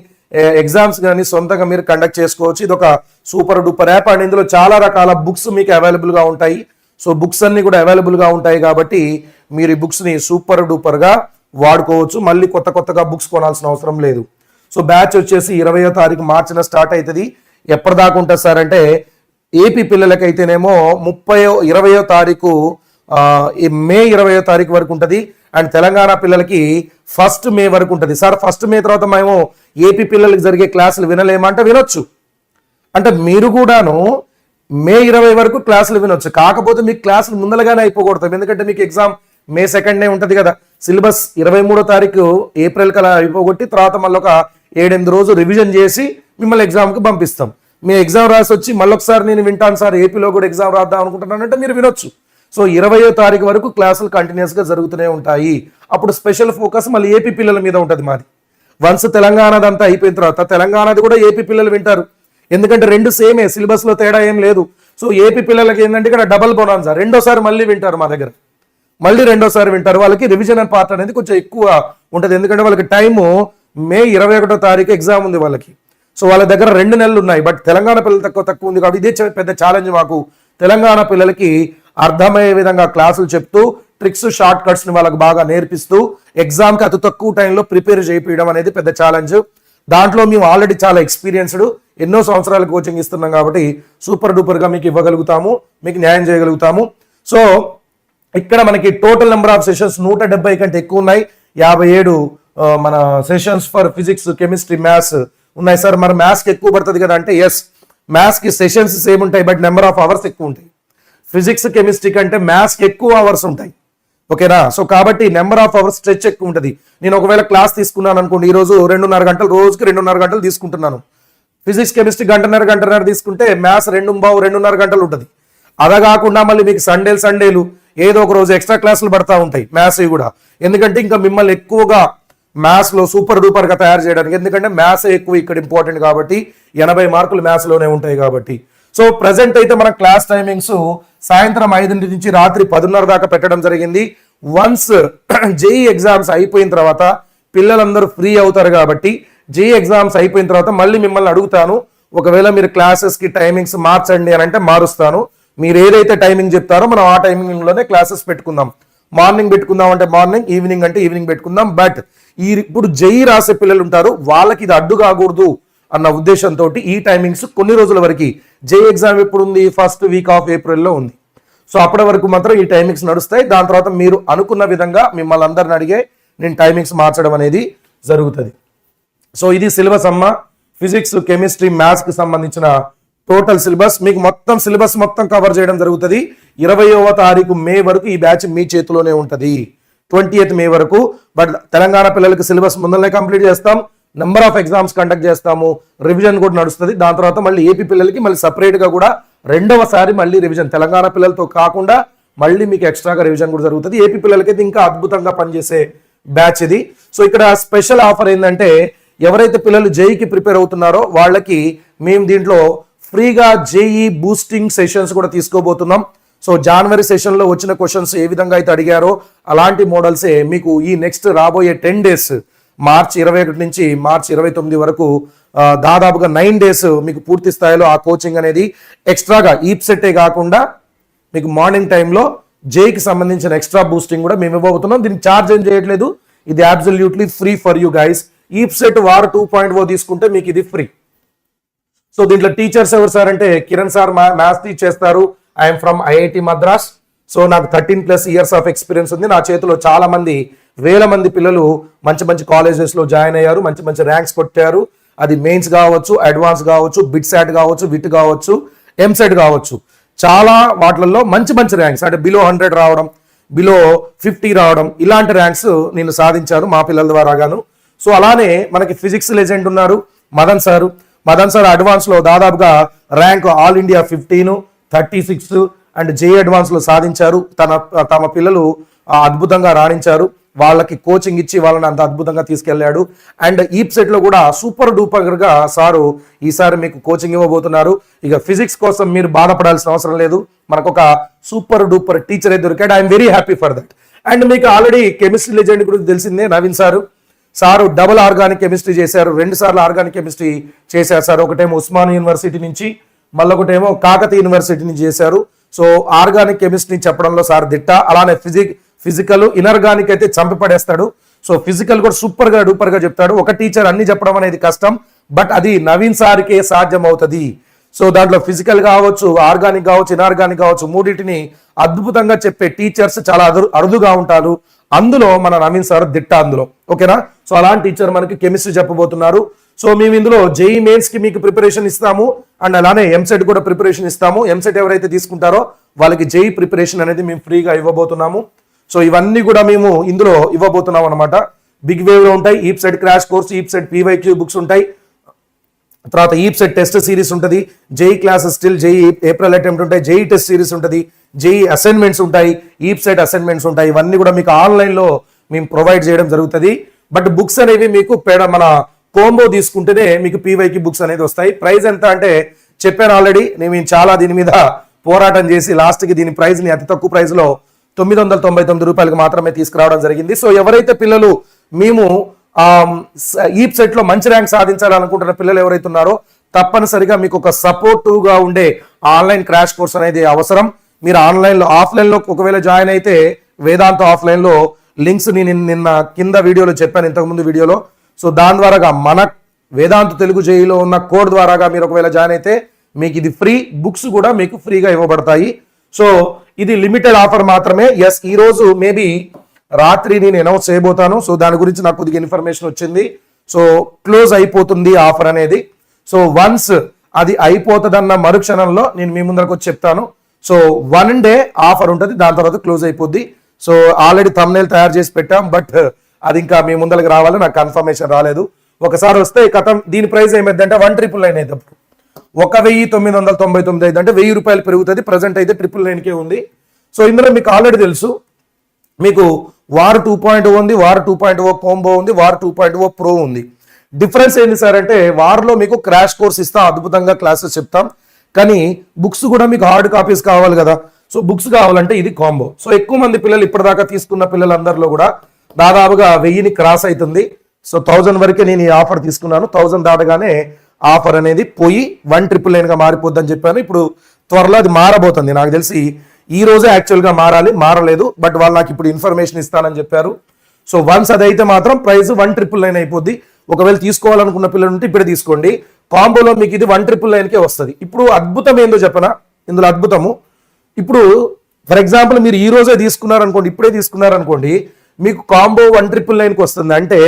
ఎగ్జామ్స్ కానీ సొంతంగా మీరు కండక్ట్ చేసుకోవచ్చు. ఇది ఒక సూపర్ డూపర్ యాప్. అండ్ ఇందులో చాలా రకాల బుక్స్ మీకు అవైలబుల్గా ఉంటాయి. సో బుక్స్ అన్ని కూడా అవైలబుల్గా ఉంటాయి కాబట్టి మీరు ఈ బుక్స్ని సూపర్ డూపర్గా వాడుకోవచ్చు. మళ్ళీ కొత్తగా బుక్స్ కొనాల్సిన అవసరం లేదు. సో బ్యాచ్ వచ్చేసి 20వ తారీఖు మార్చిన స్టార్ట్ అవుతుంది. ఎప్పటిదాకా ఉంటుంది సార్ అంటే ఏపీ పిల్లలకైతేనేమో 20వ తారీఖు మే 20వ తారీఖు వరకు ఉంటుంది. అండ్ తెలంగాణ పిల్లలకి 1 మే వరకు ఉంటుంది. సార్ 1 మే తర్వాత మేము ఏపీ పిల్లలకి జరిగే క్లాసులు వినలేమంటే వినొచ్చు. అంటే మీరు కూడాను మే 20 వరకు క్లాసులు వినొచ్చు. కాకపోతే మీకు క్లాసులు ముందరగానే అయిపోకూడతాం. ఎందుకంటే మీకు ఎగ్జామ్ మే 2 ఉంటుంది కదా. సిలబస్ 23వ తారీఖు ఏప్రిల్ కల్లా అయిపోగొట్టి తర్వాత మళ్ళీ ఒక 7-8 రోజులు రివిజన్ చేసి మిమ్మల్ని ఎగ్జామ్కి పంపిస్తాం. మీ ఎగ్జామ్ రాసి వచ్చి మళ్ళొకసారి నేను వింటాను సార్ ఏపీలో కూడా ఎగ్జామ్ రాద్దాం అనుకుంటున్నానంటే మీరు వినొచ్చు. సో 20వ తారీఖు వరకు క్లాసులు కంటిన్యూస్గా జరుగుతూనే ఉంటాయి. అప్పుడు స్పెషల్ ఫోకస్ మళ్ళీ ఏపీ పిల్లల మీద ఉంటుంది మాది. వన్స్ తెలంగాణదంతా అయిపోయిన తర్వాత తెలంగాణది కూడా ఏపీ పిల్లలు వింటారు. ఎందుకంటే రెండు సేమే, సిలబస్లో తేడా ఏం లేదు. సో ఏపీ పిల్లలకి ఏంటంటే ఇక్కడ డబల్ బోనాన్సా, రెండోసారి మళ్ళీ వింటారు మా దగ్గర. మళ్ళీ రెండోసారి వింటారు. వాళ్ళకి రివిజన్ అండ్ పార్ట్ అనేది కొంచెం ఎక్కువ ఉంటుంది. ఎందుకంటే వాళ్ళకి టైము మే 21వ తారీఖు ఎగ్జామ్ ఉంది వాళ్ళకి. సో వాళ్ళ దగ్గర 2 నెలలు ఉన్నాయి. బట్ తెలంగాణ పిల్లలు తక్కువ ఉంది కాబట్టి ఇదే పెద్ద ఛాలెంజ్ మాకు. తెలంగాణ పిల్లలకి అర్థమయ్యే విధంగా క్లాసులు చెప్తూ ట్రిక్స్ షార్ట్ కట్స్ని వాళ్ళకి బాగా నేర్పిస్తూ ఎగ్జామ్కి అతి తక్కువ టైంలో ప్రిపేర్ చేయించడం అనేది పెద్ద ఛాలెంజ్. దాంట్లో మేము ఆల్రెడీ చాలా ఎక్స్పీరియన్స్డ్, ఎన్నో సంవత్సరాల కోచింగ్ ఇస్తున్నాం కాబట్టి సూపర్ డూపర్గా మీకు ఇవ్వగలుగుతాము, మీకు న్యాయం చేయగలుగుతాము. సో ఇక్కడ మనకి టోటల్ నెంబర్ ఆఫ్ సెషన్స్ 170 కంటే ఎక్కువ ఉన్నాయి. 57 మన sessions for physics, chemistry, maths ఉన్నాయి సార్. మరి మ్యాథ్స్కి ఎక్కువ పడుతుంది కదా అంటే ఎస్, మ్యాథ్స్కి సెషన్స్ సేమ్ ఉంటాయి బట్ నెంబర్ ఆఫ్ అవర్స్ ఎక్కువ ఉంటాయి. ఫిజిక్స్ కెమిస్ట్రీ కంటే మ్యాథ్స్కి ఎక్కువ అవర్స్ ఉంటాయి. ఓకేనా? సో కాబట్టి నెంబర్ ఆఫ్ అవర్స్ స్ట్రెచ్ ఎక్కువ ఉంటుంది. నేను ఒకవేళ క్లాస్ తీసుకున్నాను అనుకోండి, ఈరోజు 2.5 గంటలు, రోజుకి 2.5 గంటలు తీసుకుంటున్నాను. ఫిజిక్స్ కెమిస్ట్రీ గంటన్నర తీసుకుంటే మ్యాథ్స్ 2.5 గంటలు ఉంటుంది. అలా కాకుండా మళ్ళీ మీకు సండేలు ఏదో ఒక రోజు ఎక్స్ట్రా క్లాసులు పడతా ఉంటాయి మ్యాథ్స్ కూడా. ఎందుకంటే ఇంకా మిమ్మల్ని ఎక్కువగా మ్యాథ్స్లో సూపర్ డూపర్గా తయారు చేయడానికి. ఎందుకంటే మ్యాథ్స్ ఎక్కువ ఇక్కడ ఇంపార్టెంట్ కాబట్టి 80 మార్కులు మ్యాథ్స్లోనే ఉంటాయి కాబట్టి. సో ప్రజెంట్ అయితే మన క్లాస్ టైమింగ్స్ సాయంత్రం 5 నుంచి రాత్రి 10:30 దాకా పెట్టడం జరిగింది. వన్స్ జేఈ ఎగ్జామ్స్ అయిపోయిన తర్వాత పిల్లలందరూ ఫ్రీ అవుతారు కాబట్టి జేఈ ఎగ్జామ్స్ అయిపోయిన తర్వాత మళ్ళీ మిమ్మల్ని అడుగుతాను, ఒకవేళ మీరు క్లాసెస్కి టైమింగ్స్ మార్చండి అని అంటే మారుస్తాను. మీరు ఏదైతే టైమింగ్ చెప్తారో మనం ఆ టైమింగ్లోనే క్లాసెస్ పెట్టుకుందాం. మార్నింగ్ పెట్టుకుందాం అంటే మార్నింగ్, ఈవినింగ్ అంటే ఈవినింగ్ పెట్టుకుందాం. బట్ ఇప్పుడు జేఈ రాసే పిల్లలు ఉంటారు, వాళ్ళకి ఇది అడ్డు కాకూడదు అన్న ఉద్దేశంతో ఈ టైమింగ్స్ కొన్ని రోజుల వరకు. జేఈ ఎగ్జామ్ ఎప్పుడు ఉంది? ఫస్ట్ వీక్ ఆఫ్ ఏప్రిల్లో ఉంది. సో అప్పటి వరకు మాత్రం ఈ టైమింగ్స్ నడుస్తాయి. దాని తర్వాత మీరు అనుకున్న విధంగా మిమ్మల్ని అందరిని అడిగే నేను టైమింగ్స్ మార్చడం అనేది జరుగుతుంది. సో ఇది సిలబస్ అమ్మ. ఫిజిక్స్, కెమిస్ట్రీ, మ్యాథ్స్కి సంబంధించిన టోటల్ సిలబస్ మీకు మొత్తం కవర్ చేయడం జరుగుతుంది. 20వ తారీఖు మే వరకు ఈ బ్యాచ్ మీ చేతిలోనే ఉంటుంది, 20th మే వరకు. బట్ తెలంగాణ పిల్లలకి సిలబస్ ముందరనే కంప్లీట్ చేస్తాం, నెంబర్ ఆఫ్ ఎగ్జామ్స్ కండక్ట్ చేస్తాము, రివిజన్ కూడా నడుస్తుంది. దాని తర్వాత మళ్ళీ ఏపీ పిల్లలకి మళ్ళీ సపరేట్గా కూడా రెండవసారి మళ్ళీ రివిజన్, తెలంగాణ పిల్లలతో కాకుండా మళ్ళీ మీకు ఎక్స్ట్రాగా రివిజన్ కూడా జరుగుతుంది. ఏపీ పిల్లలకైతే ఇంకా అద్భుతంగా పనిచేసే బ్యాచ్ ఇది. సో ఇక్కడ స్పెషల్ ఆఫర్ ఏంటంటే ఎవరైతే పిల్లలు జేఈకి ప్రిపేర్ అవుతున్నారో వాళ్ళకి మేము దీంట్లో ఫ్రీగా జేఈ బూస్టింగ్ సెషన్స్ కూడా తీసుకోబోతున్నాం. సో జనవరి సెషన్లో వచ్చిన క్వశ్చన్స్ ఏ విధంగా అయితే అడిగారో అలాంటి మోడల్సే మీకు ఈ నెక్స్ట్ రాబోయే 10 days మార్చ్ 21 నుంచి మార్చ్ 29 వరకు దాదాపుగా 9 days మీకు పూర్తి స్థాయిలో ఆ కోచింగ్ అనేది ఎక్స్ట్రాగా ఈప్ సెట్టే కాకుండా మీకు మార్నింగ్ టైంలో జేఈకి సంబంధించిన ఎక్స్ట్రా బూస్టింగ్ కూడా మేము ఇవ్వబోతున్నాం. దీనికి ఛార్జ్ ఏం చేయట్లేదు, ఇది absolutely free for you guys. EAPCET వారు 2.0 తీసుకుంటే మీకు ఇది ఫ్రీ. సో దీంట్లో టీచర్స్ ఎవరు సార్ అంటే కిరణ్ సార్ మ్యాథ్స్ టీచ్ చేస్తారు. I'm from IIT Madras. So నాకు 13+ years ఆఫ్ ఎక్స్పీరియన్స్ ఉంది. నా చేతిలో చాలా మంది, వేల మంది పిల్లలు మంచి కాలేజెస్లో జాయిన్ అయ్యారు, మంచి ర్యాంక్స్ కొట్టారు. అది మెయిన్స్ కావచ్చు, అడ్వాన్స్ కావచ్చు, బిట్ సాట్ కావచ్చు, విట్ కావచ్చు, ఎంసెట్ కావచ్చు. చాలా వాటిల్లో మంచి ర్యాంక్స్ అంటే బిలో 100 రావడం, బిలో 50 రావడం, ఇలాంటి ర్యాంక్స్ నేను సాధించాను మా పిల్లల ద్వారాగాను. సో అలానే మనకి ఫిజిక్స్ లెజెండ్ ఉన్నారు మదన్ సార్ అడ్వాన్స్లో దాదాపుగా rank all India 15, 36 and JEE అడ్వాన్స్లో సాధించారు. తమ పిల్లలు అద్భుతంగా రాణించారు. వాళ్ళకి కోచింగ్ ఇచ్చి వాళ్ళని అంత అద్భుతంగా తీసుకెళ్లాడు. అండ్ ఈప్ సెట్లో కూడా సూపర్ డూపర్గా సారు ఈసారి మీకు కోచింగ్ ఇవ్వబోతున్నారు. ఇక ఫిజిక్స్ కోసం మీరు బాధపడాల్సిన అవసరం లేదు, మనకు ఒక సూపర్ డూపర్ టీచర్ అయితే దొరికాడు. I'm very happy for that. And మీకు ఆల్రెడీ కెమిస్ట్రీ లెజెండ్ గురించి తెలిసిందే, Naveen sir double organic chemistry చేశారు, 2 సార్లు ఆర్గానిక్ కెమిస్ట్రీ చేశారు సార్. ఒకటేమో ఉస్మాన్ యూనివర్సిటీ నుంచి, మళ్ళొకటేమో కాకతీయ యూనివర్సిటీ నుంచి చేశారు. సో ఆర్గానిక్ కెమిస్ట్రీ చెప్పడంలో సార్ దిట్ట. అలానే ఫిజికల్ ఇనర్గానిక్ అయితే చంపి పడేస్తాడు. సో ఫిజికల్ కూడా సూపర్ గా డూపర్ గా చెప్తాడు. ఒక టీచర్ అన్ని చెప్పడం అనేది కష్టం, బట్ అది నవీన్ సార్కే సాధ్యం అవుతుంది. సో దాంట్లో ఫిజికల్ కావచ్చు, ఆర్గానిక్ కావచ్చు, ఇన్ఆర్గానిక్ కావచ్చు, మూడింటిని అద్భుతంగా చెప్పే టీచర్స్ చాలా అరుదుగా ఉంటారు. అందులో మన నవీన్ సార్ దిట్ట అందులో. ఓకేనా? సో అలాంటి టీచర్ మనకి కెమిస్ట్రీ చెప్పబోతున్నారు. సో మేము ఇందులో జేఈ మెయిన్స్ కి మీకు ప్రిపరేషన్ ఇస్తాము, అండ్ అలానే ఎంసెట్ కూడా ప్రిపరేషన్ ఇస్తాము. ఎంసెట్ ఎవరైతే తీసుకుంటారో వాళ్ళకి జేఈ ప్రిపరేషన్ అనేది మేము ఫ్రీగా ఇవ్వబోతున్నాము. సో ఇవన్నీ కూడా మేము ఇందులో ఇవ్వబోతున్నాం అనమాట. బిగ్ వేవ్ లో ఉంటాయి, EAPCET crash course, EAPCET PYQ books ఉంటాయి, తర్వాత ఈప్ సెట్ టెస్ట్ సిరీస్ ఉంటుంది, JEE classes still, JEE April attempt ఉంటాయి, జేఈ టెస్ట్ సిరీస్ ఉంటుంది, జేఈ అసైన్మెంట్స్ ఉంటాయి, ఈప్ సెట్ అసైన్మెంట్స్ ఉంటాయి. ఇవన్నీ కూడా మీకు ఆన్లైన్ లో మేము ప్రొవైడ్ చేయడం జరుగుతుంది. బట్ బుక్స్ అనేవి మీకు మన కోంబో తీసుకుంటేనే మీకు పీవైకి బుక్స్ అనేది వస్తాయి. ప్రైస్ ఎంత అంటే చెప్పాను ఆల్రెడీ. నేను చాలా దీని మీద పోరాటం చేసి లాస్ట్ కి దీని ప్రైస్ ని అతి తక్కువ ప్రైస్ లో 999 రూపాయలకు మాత్రమే తీసుకురావడం జరిగింది. సో ఎవరైతే పిల్లలు మేము ఈప్ సెట్ లో మంచి ర్యాంక్ సాధించాలనుకుంటున్న పిల్లలు ఎవరైతే ఉన్నారో తప్పనిసరిగా మీకు ఒక సపోర్టివ్ గా ఉండే ఆన్లైన్ క్రాష్ కోర్స్ అనేది అవసరం. మీరు ఆన్లైన్ లో ఆఫ్లైన్ లో ఒకవేళ జాయిన్ అయితే వేదాంత ఆఫ్లైన్ లో లింక్స్ నేను నిన్న కింద వీడియోలో చెప్పాను, ఇంతకుముందు వీడియోలో. సో దాని ద్వారాగా మన వేదాంత తెలుగు జేఈలో ఉన్న కోడ్ ద్వారాగా మీరు ఒకవేళ జాయిన్ అయితే మీకు ఇది ఫ్రీ, బుక్స్ కూడా మీకు ఫ్రీగా ఇవ్వబడతాయి. సో ఇది లిమిటెడ్ ఆఫర్ మాత్రమే. ఎస్, ఈ రోజు మేబీ రాత్రి నేను అనౌన్స్ చేయబోతాను. సో దాని గురించి నాకు కొద్దిగా ఇన్ఫర్మేషన్ వచ్చింది. సో క్లోజ్ అయిపోతుంది ఆఫర్ అనేది. సో వన్స్ అది అయిపోతుందన్న మరుక్షణంలో నేను మీ ముందరకు వచ్చి చెప్తాను. సో 1 డే ఆఫర్ ఉంటుంది, దాని తర్వాత క్లోజ్ అయిపోద్ది. సో ఆల్రెడీ థంబ్నెయిల్ తయారు చేసి పెట్టాం, బట్ అది ఇంకా మీ ముందరకు రావాలి, నాకు కన్ఫర్మేషన్ రాలేదు. ఒకసారి వస్తే కథం. దీని ప్రైస్ ఏమైందంటే 1999 అయినప్పుడు 1999 అయితే అంటే 1000 రూపాయలు పెరుగుతుంది. ప్రజెంట్ అయితే 999కే ఉంది. సో ఇందులో మీకు ఆల్రెడీ తెలుసు, మీకు వార్ 2.0 ఉంది, వార్ 2.0 కోంబో ఉంది, వార్ 2.0 ప్రో ఉంది. డిఫరెన్స్ ఏంటి సార్ అంటే వార్లో మీకు క్రాష్ కోర్స్ ఇస్తాం, అద్భుతంగా క్లాసెస్ చెప్తాం, కానీ బుక్స్ కూడా మీకు హార్డ్ కాపీస్ కావాలి కదా. సో బుక్స్ కావాలంటే ఇది కాంబో. సో ఎక్కువ మంది పిల్లలు ఇప్పటిదాకా తీసుకున్న పిల్లలందరిలో కూడా దాదాపుగా 1000ని క్రాస్ అవుతుంది. సో 1000 వరకే నేను ఈ ఆఫర్ తీసుకున్నాను. 1000 దాటగానే ఆఫర్ అనేది పోయి 1999గా మారిపోద్ది అని చెప్పాను. ఇప్పుడు త్వరలో అది మారబోతుంది. నాకు తెలిసి ఈ రోజే యాక్చువల్గా మారలేదు, బట్ వాళ్ళు నాకు ఇప్పుడు ఇన్ఫర్మేషన్ ఇస్తానని చెప్పారు. సో వన్స్ అదైతే మాత్రం ప్రైస్ 1999 అయిపోద్ది. ఒకవేళ తీసుకోవాలనుకున్న పిల్లలు ఉంటే ఇప్పుడే తీసుకోండి. కాంబోలో మీకు ఇది 1999కే వస్తుంది. ఇప్పుడు అద్భుతం ఏందో చెప్పనా, ఇందులో అద్భుతము. ఇప్పుడు ఫర్ ఎగ్జాంపుల్ మీరు ఈ రోజే తీసుకున్నారనుకోండి, ఇప్పుడే తీసుకున్నారనుకోండి, మీకు కాంబో 1999కి వస్తుంది. అంటే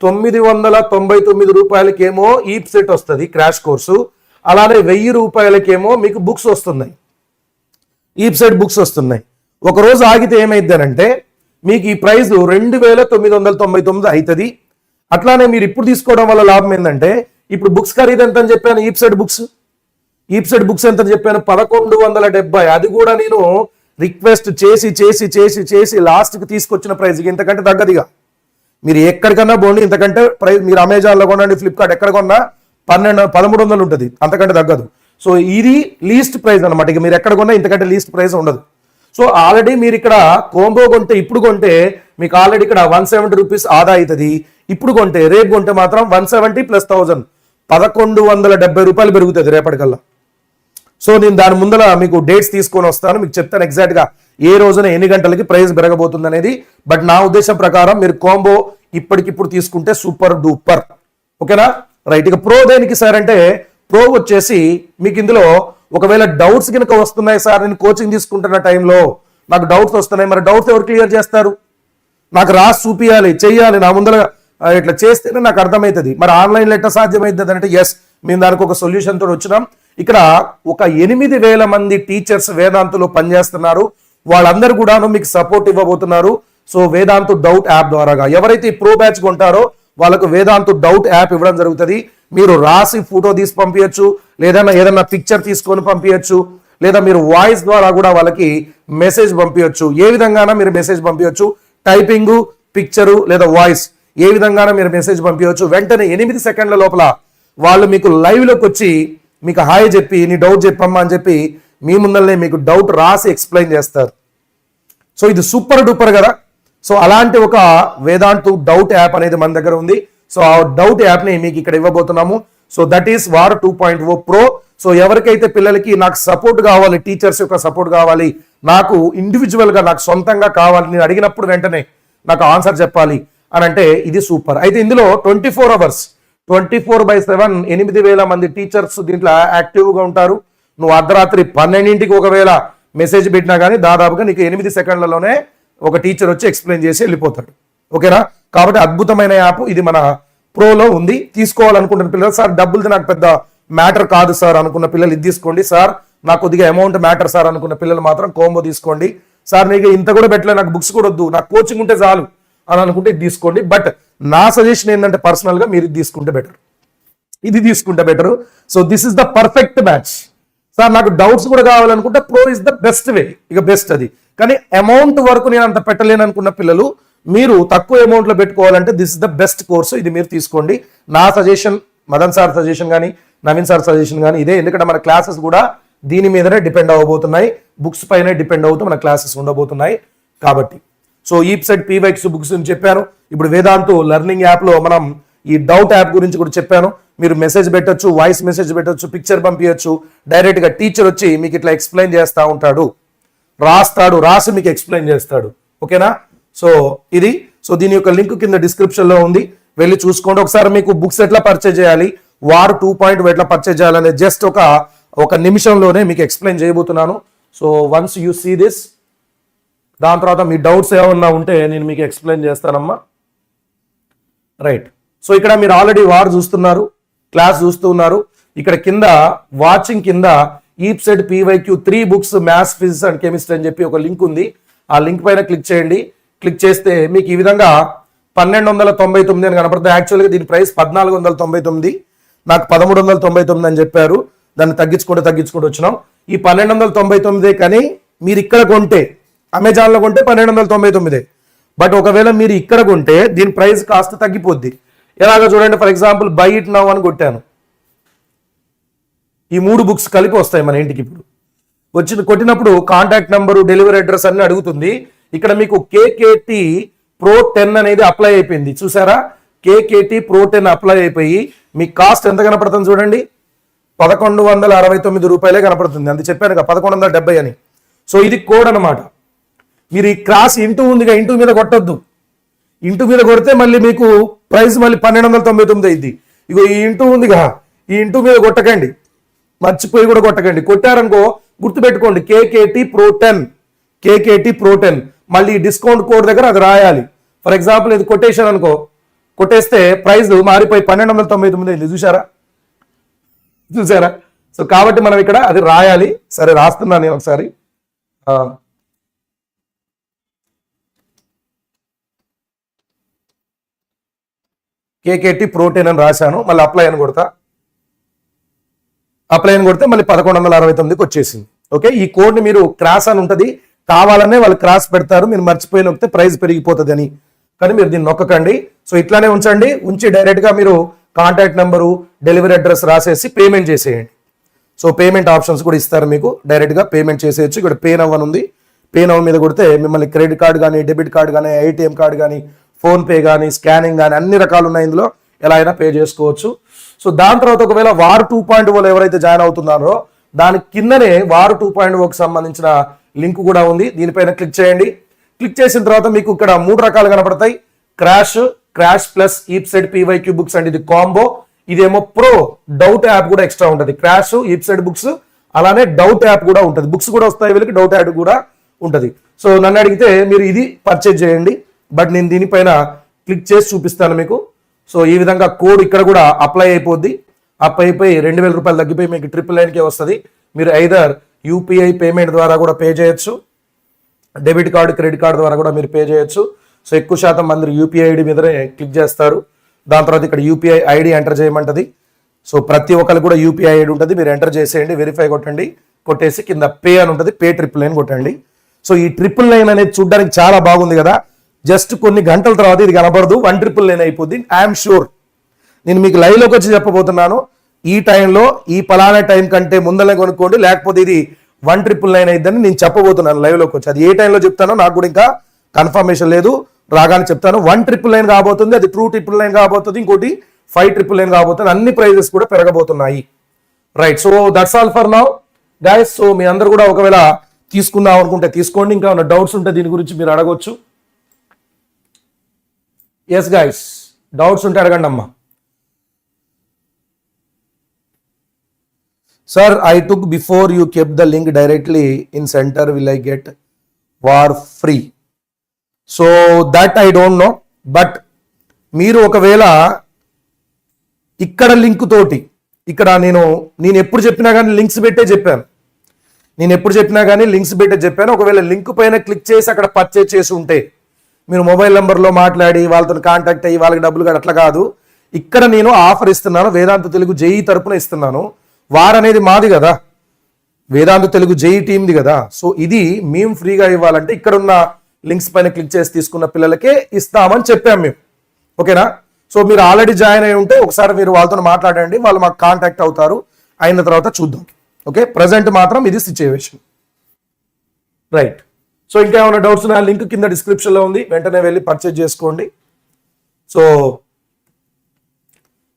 999 రూపాయలకేమో ఈప్ సెట్ వస్తుంది క్రాష్ కోర్సు, అలానే 1000 రూపాయలకేమో మీకు బుక్స్ వస్తున్నాయి, ఈప్ సెట్ బుక్స్ వస్తున్నాయి. ఒక రోజు ఆగితే ఏమైందనంటే మీకు ఈ ప్రైస్ 2999 అవుతుంది. అట్లానే మీరు ఇప్పుడు తీసుకోవడం వల్ల లాభం ఏంటంటే ఇప్పుడు బుక్స్ ఖరీదు ఎంత అని చెప్పాను, ఈప్ సెట్ బుక్స్ ఎంత అని చెప్పాను, 1170. అది కూడా నేను రిక్వెస్ట్ చేసి చేసి చేసి చేసి లాస్ట్కి తీసుకొచ్చిన ప్రైస్ ఇంతకంటే తగ్గదిగా. మీరు ఎక్కడికన్నా పోండి, ఇంతకంటే ప్రైస్ మీరు అమెజాన్లో కొనండి, ఫ్లిప్కార్ట్ ఎక్కడ కొన్నా 1300 ఉంటుంది, అంతకంటే తగ్గదు. సో ఇది లీస్ట్ ప్రైస్ అనమాట. ఇక మీరు ఎక్కడ కొన్నా ఇంతకంటే లీస్ట్ ప్రైస్ ఉండదు. సో ఆల్రెడీ మీరు ఇక్కడ కోంబో కొంటే ఇప్పుడు కొంటే మీకు ఆల్రెడీ ఇక్కడ 170 రూపీస్ ఆదా అవుతుంది. ఇప్పుడు కొంటే రేపు కొంటే మాత్రం 170 + 1000 1170 రూపాయలు పెరుగుతుంది రేపటికల్లా. సో నేను దాని ముందర మీకు డేట్స్ తీసుకొని వస్తాను, మీకు చెప్తాను ఎగ్జాక్ట్ గా ఏ రోజున ఎన్ని గంటలకి ప్రైస్ పెరగబోతుంది అనేది. బట్ నా ఉద్దేశం ప్రకారం మీరు కాంబో ఇప్పటికిప్పుడు తీసుకుంటే సూపర్ డూపర్. ఓకేనా? రైట్. ఇక ప్రో దేనికి సార్ అంటే ప్రో వచ్చేసి మీకు ఇందులో ఒకవేళ డౌట్స్ కనుక వస్తున్నాయి సార్, నేను కోచింగ్ తీసుకుంటున్న టైంలో నాకు డౌట్స్ వస్తున్నాయి, మరి డౌట్స్ ఎవరు క్లియర్ చేస్తారు? నాకు రాసి చూపియాలి, చెయ్యాలి, నా ముందర ఇట్లా చేస్తేనే నాకు అర్థమవుతుంది. మరి ఆన్లైన్లో ఎట్లా సాధ్యమవుతుంది అంటే ఎస్, మేము దానికి ఒక సొల్యూషన్ తోటి వచ్చినాం. ఇక్కడ ఒక 8000 మంది టీచర్స్ వేదాంతులో పనిచేస్తున్నారు. వాళ్ళందరూ కూడా మీకు సపోర్ట్ ఇవ్వబోతున్నారు. సో వేదాంతు డౌట్ యాప్ ద్వారాగా ఎవరైతే ఈ ప్రో బ్యాచ్ కొంటారో వాళ్ళకు వేదాంతు డౌట్ యాప్ ఇవ్వడం జరుగుతుంది. మీరు రాసి ఫోటో తీసి పంపించచ్చు, లేదా ఏదైనా పిక్చర్ తీసుకొని పంపించచ్చు, లేదా మీరు వాయిస్ ద్వారా కూడా వాళ్ళకి మెసేజ్ పంపించచ్చు. ఏ విధంగానూ మీరు మెసేజ్ పంపించచ్చు, టైపింగ్, పిక్చరు లేదా వాయిస్ ఏ విధంగానూ మీరు మెసేజ్ పంపించచ్చు. వెంటనే 8 సెకండ్ల లోపల వాళ్ళు మీకు లైవ్ లోకి వచ్చి మీకు హాయ్ చెప్పి నీ డౌట్ చెప్పమ్మా అని చెప్పి మీ ముందరనే మీకు డౌట్ రాసి ఎక్స్ప్లెయిన్ చేస్తారు. సో ఇది సూపర్ డూపర్ కదా. సో అలాంటి ఒక వేదాంతు డౌట్ యాప్ అనేది మన దగ్గర ఉంది. సో ఆ డౌట్ యాప్ ని మీకు ఇక్కడ ఇవ్వబోతున్నాము. So that is war 2.0 pro. So ఎవరికైతే పిల్లలకి నాకు సపోర్ట్ కావాలి, టీచర్స్ యొక్క సపోర్ట్ కావాలి, నాకు ఇండివిజువల్ గా నాకు సొంతంగా కావాలి, నేను అడిగినప్పుడు వెంటనే నాకు ఆన్సర్ చెప్పాలి, అని అంటే ఇది సూపర్. అయితే ఇందులో 24 అవర్స్ 24/7 8,000 మంది టీచర్స్ దీంట్లో యాక్టివ్గా ఉంటారు. నువ్వు అర్ధరాత్రి 12ంటికి ఒకవేళ మెసేజ్ పెట్టినా కానీ దాదాపుగా నీకు 8 సెకండ్లలోనే ఒక టీచర్ వచ్చి ఎక్స్ప్లెయిన్ చేసి వెళ్ళిపోతాడు. ఓకేనా? కాబట్టి అద్భుతమైన యాప్ ఇది మన ప్రోలో ఉంది. తీసుకోవాలనుకుంటున్న పిల్లలు, సార్ డబ్బులది నాకు పెద్ద మ్యాటర్ కాదు సార్ అనుకున్న పిల్లలు ఇది తీసుకోండి. సార్ నాకు కొద్దిగా అమౌంట్ మ్యాటర్ సార్ అనుకున్న పిల్లలు మాత్రం కోంబో తీసుకోండి. సార్ నీకు ఇంత కూడా పెట్టలే, నాకు బుక్స్ కూడా వద్దు, నాకు కోచింగ్ ఉంటే చాలు అని అనుకుంటే ఇది తీసుకోండి. బట్ నా సజెషన్ ఏంటంటే పర్సనల్గా మీరు ఇది తీసుకుంటే బెటర్, ఇది తీసుకుంటే better. So this is the perfect match. Sir నాకు డౌట్స్ కూడా కావాలనుకుంటే ప్రో ఇస్ ద బెస్ట్ వే, ఇక బెస్ట్ అది. కానీ అమౌంట్ వరకు నేను అంత పెట్టలేను అనుకున్న పిల్లలు మీరు తక్కువ అమౌంట్లో పెట్టుకోవాలంటే this is the best course, ఇది మీరు తీసుకోండి. నా సజెషన్, మదన్ సార్ సజెషన్ కానీ నవీన్ సార్ సజెషన్ కానీ ఇదే. ఎందుకంటే మన క్లాసెస్ కూడా దీని మీదనే డిపెండ్ అవ్వబోతున్నాయి, బుక్స్ పైనే డిపెండ్ అవుతూ మన క్లాసెస్ ఉండబోతున్నాయి కాబట్టి. సో ఈప్సెట్ పీవైక్స్ బుక్స్ అని చెప్పాను. ఇప్పుడు వేదాంతు లెర్నింగ్ యాప్లో మనం ఈ డౌట్ యాప్ గురించి కూడా చెప్పాను. మీరు మెసేజ్ పెట్టొచ్చు, వాయిస్ మెసేజ్ పెట్టొచ్చు, పిక్చర్ పంపించచ్చు, డైరెక్ట్గా టీచర్ వచ్చి మీకు ఇట్లా ఎక్స్ప్లెయిన్ చేస్తూ ఉంటాడు, రాసి మీకు ఎక్స్ప్లెయిన్ చేస్తాడు. ఓకేనా? సో ఇది. సో దీని యొక్క లింక్ కింద డిస్క్రిప్షన్లో ఉంది, వెళ్ళి చూసుకోండి. ఒకసారి మీకు బుక్స్ ఎట్లా పర్చేజ్ చేయాలి, వారు 2.0 ఎట్లా పర్చేజ్ చేయాలనే జస్ట్ ఒక నిమిషంలోనే మీకు ఎక్స్ప్లెయిన్ చేయబోతున్నాను. So once you see this, దాని తర్వాత మీ డౌట్స్ ఏమన్నా ఉంటే నేను మీకు ఎక్స్ప్లెయిన్ చేస్తానమ్మా. రైట్. సో ఇక్కడ మీరు ఆల్రెడీ వారు చూస్తున్నారు, క్లాస్ చూస్తున్నారు. ఇక్కడ కింద వాచింగ్ కింద EAPCET PYQ 3 books maths, physics and chemistry అని చెప్పి ఒక లింక్ ఉంది. ఆ లింక్ పైన క్లిక్ చేయండి. క్లిక్ చేస్తే మీకు ఈ విధంగా 1299 అని కనపడుతుంది. యాక్చువల్గా దీని ప్రైస్ 1499, నాకు 1399 అని చెప్పారు. దాన్ని తగ్గించుకుంటూ వచ్చినాం. ఈ 1299 కానీ మీరు ఇక్కడ కొంటే, అమెజాన్లో కొంటే 1299. బట్ ఒకవేళ మీరు ఇక్కడ కొంటే దీని ప్రైస్ కాస్త తగ్గిపోద్ది. ఎలాగో చూడండి, for example by it now అని కొట్టాను. ఈ 3 బుక్స్ కలిపి వస్తాయి మన ఇంటికి. ఇప్పుడు కొట్టినప్పుడు కాంటాక్ట్ నెంబరు, డెలివరీ అడ్రస్ అన్ని అడుగుతుంది. ఇక్కడ మీకు KKT Pro 10 అనేది అప్లై అయిపోయింది. చూసారా? KKT Pro 10 అప్లై అయిపోయి మీ కాస్ట్ ఎంత కనపడుతుంది చూడండి, 1169 రూపాయలే కనపడుతుంది. అంతే చెప్పాను కదా, 1170 అని. సో ఇది కోడ్ అనమాట. మీరు ఈ క్రాస్ ఇంటూ ఉందిగా, ఇంటూ మీద కొట్టొద్దు. ఇంటూ మీద కొడితే మళ్ళీ మీకు ప్రైస్ మళ్ళీ 1299 అయింది. ఇగో ఈ ఇంటూ ఉందిగా, ఈ ఇంటూ మీద కొట్టకండి, మర్చిపోయి కూడా కొట్టకండి. కొట్టారనుకో గుర్తుపెట్టుకోండి, KKT Pro 10, KKT Pro 10. మళ్ళీ డిస్కౌంట్ కోడ్ దగ్గర అది రాయాలి. ఫర్ ఎగ్జాంపుల్ ఇది కొటేషన్ అనుకో, కొట్టేస్తే ప్రైస్ మారిపోయి 1299 అయింది. చూసారా? సో కాబట్టి మనం ఇక్కడ అది రాయాలి. సరే రాస్తున్నాను నేను ఒకసారి. KKT Pro 10 అని రాశాను. మళ్ళీ అప్లై అని కొడతా. అప్లై అని కొడితే మళ్ళీ 1169కి వచ్చేసింది. ఓకే, ఈ కోడ్ని మీరు క్రాస్ అని ఉంటుంది, కావాలనే వాళ్ళు క్రాస్ పెడతారు, మీరు మర్చిపోయి నొక్కితే ప్రైస్ పెరిగిపోతుంది అని. కానీ మీరు దీన్ని నొక్కకండి. సో ఇట్లానే ఉంచండి. ఉంచి డైరెక్ట్గా మీరు కాంటాక్ట్ నెంబరు, డెలివరీ అడ్రస్ రాసేసి పేమెంట్ చేసేయండి. సో పేమెంట్ ఆప్షన్స్ కూడా ఇస్తారు మీకు, డైరెక్ట్గా పేమెంట్ చేసేయచ్చు. ఇక్కడ పే నవ్ అని ఉంది, పే నవ్ మీద కొడితే మిమ్మల్ని క్రెడిట్ కార్డు కానీ, డెబిట్ కార్డు కానీ, ATM కార్డు కానీ, ఫోన్పే కానీ, స్కానింగ్ కానీ అన్ని రకాలు ఉన్నాయి ఇందులో, ఎలా అయినా పే చేసుకోవచ్చు. సో దాని తర్వాత ఒకవేళ వారు 2.0 ఎవరైతే జాయిన్ అవుతున్నారో దాని కిందనే వారు 2.0కి సంబంధించిన లింక్ కూడా ఉంది. దీనిపైన క్లిక్ చేయండి. క్లిక్ చేసిన తర్వాత మీకు ఇక్కడ 3 రకాలు కనపడతాయి. Crash plus EAPCET PYQ books and ఇది కాంబో. ఇదేమో ప్రో డౌట్ యాప్ కూడా ఎక్స్ట్రా ఉంటుంది. క్రాష్, ఈప్సెట్ బుక్స్, అలానే డౌట్ యాప్ కూడా ఉంటుంది. బుక్స్ కూడా వస్తాయి వీళ్ళకి, డౌట్ యాప్ కూడా ఉంటుంది. సో నన్ను అడిగితే మీరు ఇది పర్చేజ్ చేయండి. బట్ నేను దీనిపైన క్లిక్ చేసి చూపిస్తాను మీకు. సో ఈ విధంగా కోడ్ ఇక్కడ కూడా అప్లై అయిపోద్ది. అప్లై అయిపోయి 2000 రూపాయలు తగ్గిపోయి మీకు 999కే వస్తుంది. మీరు ఐదర్ UPI పేమెంట్ ద్వారా కూడా పే చేయొచ్చు, డెబిట్ కార్డు, క్రెడిట్ కార్డు ద్వారా కూడా మీరు పే చేయొచ్చు. సో ఎక్కువ శాతం మంది UPI ID మీదనే క్లిక్ చేస్తారు. దాని తర్వాత ఇక్కడ UPI ID ఎంటర్ చేయమంటది. సో ప్రతి ఒక్కరికి కూడా UPI ID ఉంటుంది, మీరు ఎంటర్ చేసేయండి, వెరిఫై కొట్టండి. కొట్టేసి కింద పే అని ఉంటుంది, పే 999 కొట్టండి. సో ఈ 999 అనేది చూడడానికి చాలా బాగుంది కదా. జస్ట్ కొన్ని గంటల తర్వాత ఇది కనపడదు, 1999 అయిపోద్ది. ఐఎమ్ షూర్ నేను మీకు లైవ్లోకి వచ్చి చెప్పబోతున్నాను. ఈ టైంలో ఈ పలానా టైం కంటే ముందలే కొనుక్కోండి, లేకపోతే ఇది 1999 అయిద్దని నేను చెప్పబోతున్నాను లైవ్లోకి వచ్చి. అది ఏ టైంలో చెప్తానో నాకు కూడా ఇంకా కన్ఫర్మేషన్ లేదు, రాగానే చెప్తాను. 1999 కాబోతుంది, అది 299 కాబోతుంది, ఇంకోటి 5999 కాబోతుంది. అన్ని ప్రైజెస్ కూడా పెరగబోతున్నాయి. Right. So that's all for now guys. So మీ అందరు కూడా ఒకవేళ తీసుకుందాం అనుకుంటే తీసుకోండి. ఇంకా ఉన్న డౌట్స్ ఉంటే దీని గురించి మీరు అడగొచ్చు. ఎస్ గైస్, డౌట్స్ ఉంటే అడగండి అమ్మా. Sir, I took before you kept the link directly in centre, will I get war free? So that I don't know, but మీరు ఒకవేళ ఇక్కడ లింక్ తోటి, ఇక్కడ నేను ఎప్పుడు చెప్పినా కానీ లింక్స్ పెట్టే చెప్పాను, ఒకవేళ లింక్ పైన క్లిక్ చేసి అక్కడ పర్చేజ్ చేసి ఉంటే, మీరు మొబైల్ నెంబర్లో మాట్లాడి వాళ్ళతో కాంటాక్ట్ అయ్యి వాళ్ళకి డబ్బులు కాదు, అట్లా కాదు. ఇక్కడ నేను ఆఫర్ ఇస్తున్నాను, వేదాంత తెలుగు జేఈ తరపున ఇస్తున్నాను. వార్ అనేది మాది కదా, వేదాంత తెలుగు జేఈ టీమ్ది కదా. సో ఇది మేము ఫ్రీగా ఇవ్వాలంటే ఇక్కడ ఉన్న లింక్స్ పైన క్లిక్ చేసి తీసుకున్న పిల్లలకే ఇస్తామని చెప్పాము మేము. ఓకేనా? సో మీరు ఆల్రెడీ జాయిన్ అయి ఉంటే ఒకసారి మీరు వాళ్ళతో మాట్లాడండి, వాళ్ళు మాకు కాంటాక్ట్ అవుతారు. అయిన తర్వాత చూద్దాం. ఓకే, ప్రజెంట్ మాత్రం ఇది సిచ్యువేషన్. రైట్. సో ఇంకా ఏమైనా డౌట్స్ నా లింక్ కింద డిస్క్రిప్షన్లో ఉంది, వెంటనే వెళ్ళి పర్చేజ్ చేసుకోండి. సో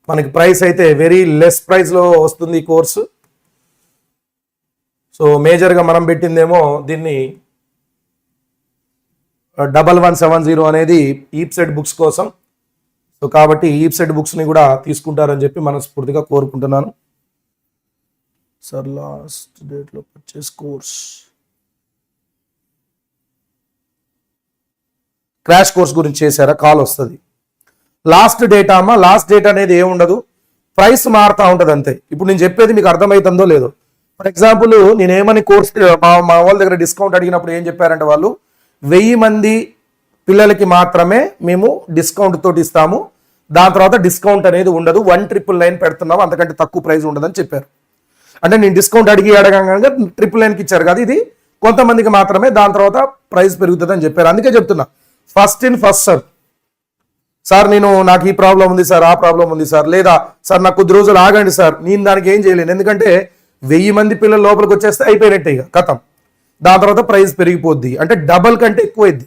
మనకి ప్రైస్ అయితే వెరీ లెస్ ప్రైస్లో వస్తుంది ఈ కోర్సు. సో మేజర్గా మనం పెట్టిందేమో దీన్ని 1170 అనేది ఈప్సెట్ బుక్స్ కోసం. సో కాబట్టి ఈప్సెట్ బుక్స్ని కూడా తీసుకుంటారని చెప్పి మనస్ఫూర్తిగా కోరుకుంటున్నాను. సార్ లాస్ట్ డేట్లో పర్చేస్ కోర్స్, క్రాష్ కోర్స్ గురించి చేశారా? కాల్ వస్తుంది. లాస్ట్ డేట్ అమ్మా, లాస్ట్ డేట్ అనేది ఏముండదు, ప్రైస్ మారుతూ ఉంటుంది అంతే. ఇప్పుడు నేను చెప్పేది మీకు అర్థమవుతుందో లేదో. ఫర్ ఎగ్జాంపుల్ నేనేమని కోర్స్ మా వాళ్ళ దగ్గర డిస్కౌంట్ అడిగినప్పుడు ఏం చెప్పారంటే వాళ్ళు 1000 మంది పిల్లలకి మాత్రమే మేము డిస్కౌంట్ తోటి ఇస్తాము, దాని తర్వాత డిస్కౌంట్ అనేది ఉండదు, 1999 పెడుతున్నాము, అంతకంటే తక్కువ ప్రైస్ ఉండదని చెప్పారు. అంటే నేను డిస్కౌంట్ అడగంగా 999కి ఇచ్చారు కదా, ఇది కొంతమందికి మాత్రమే, దాని తర్వాత ప్రైస్ పెరుగుతుంది అని చెప్పారు. అందుకే చెప్తున్నా, first in first serve. Sir నాకు ఈ ప్రాబ్లం ఉంది సార్, ఆ ప్రాబ్లం ఉంది సార్, లేదా సార్ నాకు కొద్ది రోజులు ఆగండి సార్, నేను దానికి ఏం చేయలేను, ఎందుకంటే 1000 మంది పిల్లలు లోపలికి వచ్చేస్తే అయిపోయినట్టే ఇక కథం. దాని తర్వాత ప్రైస్ పెరిగిపోద్ది, అంటే డబల్ కంటే ఎక్కువ అయింది.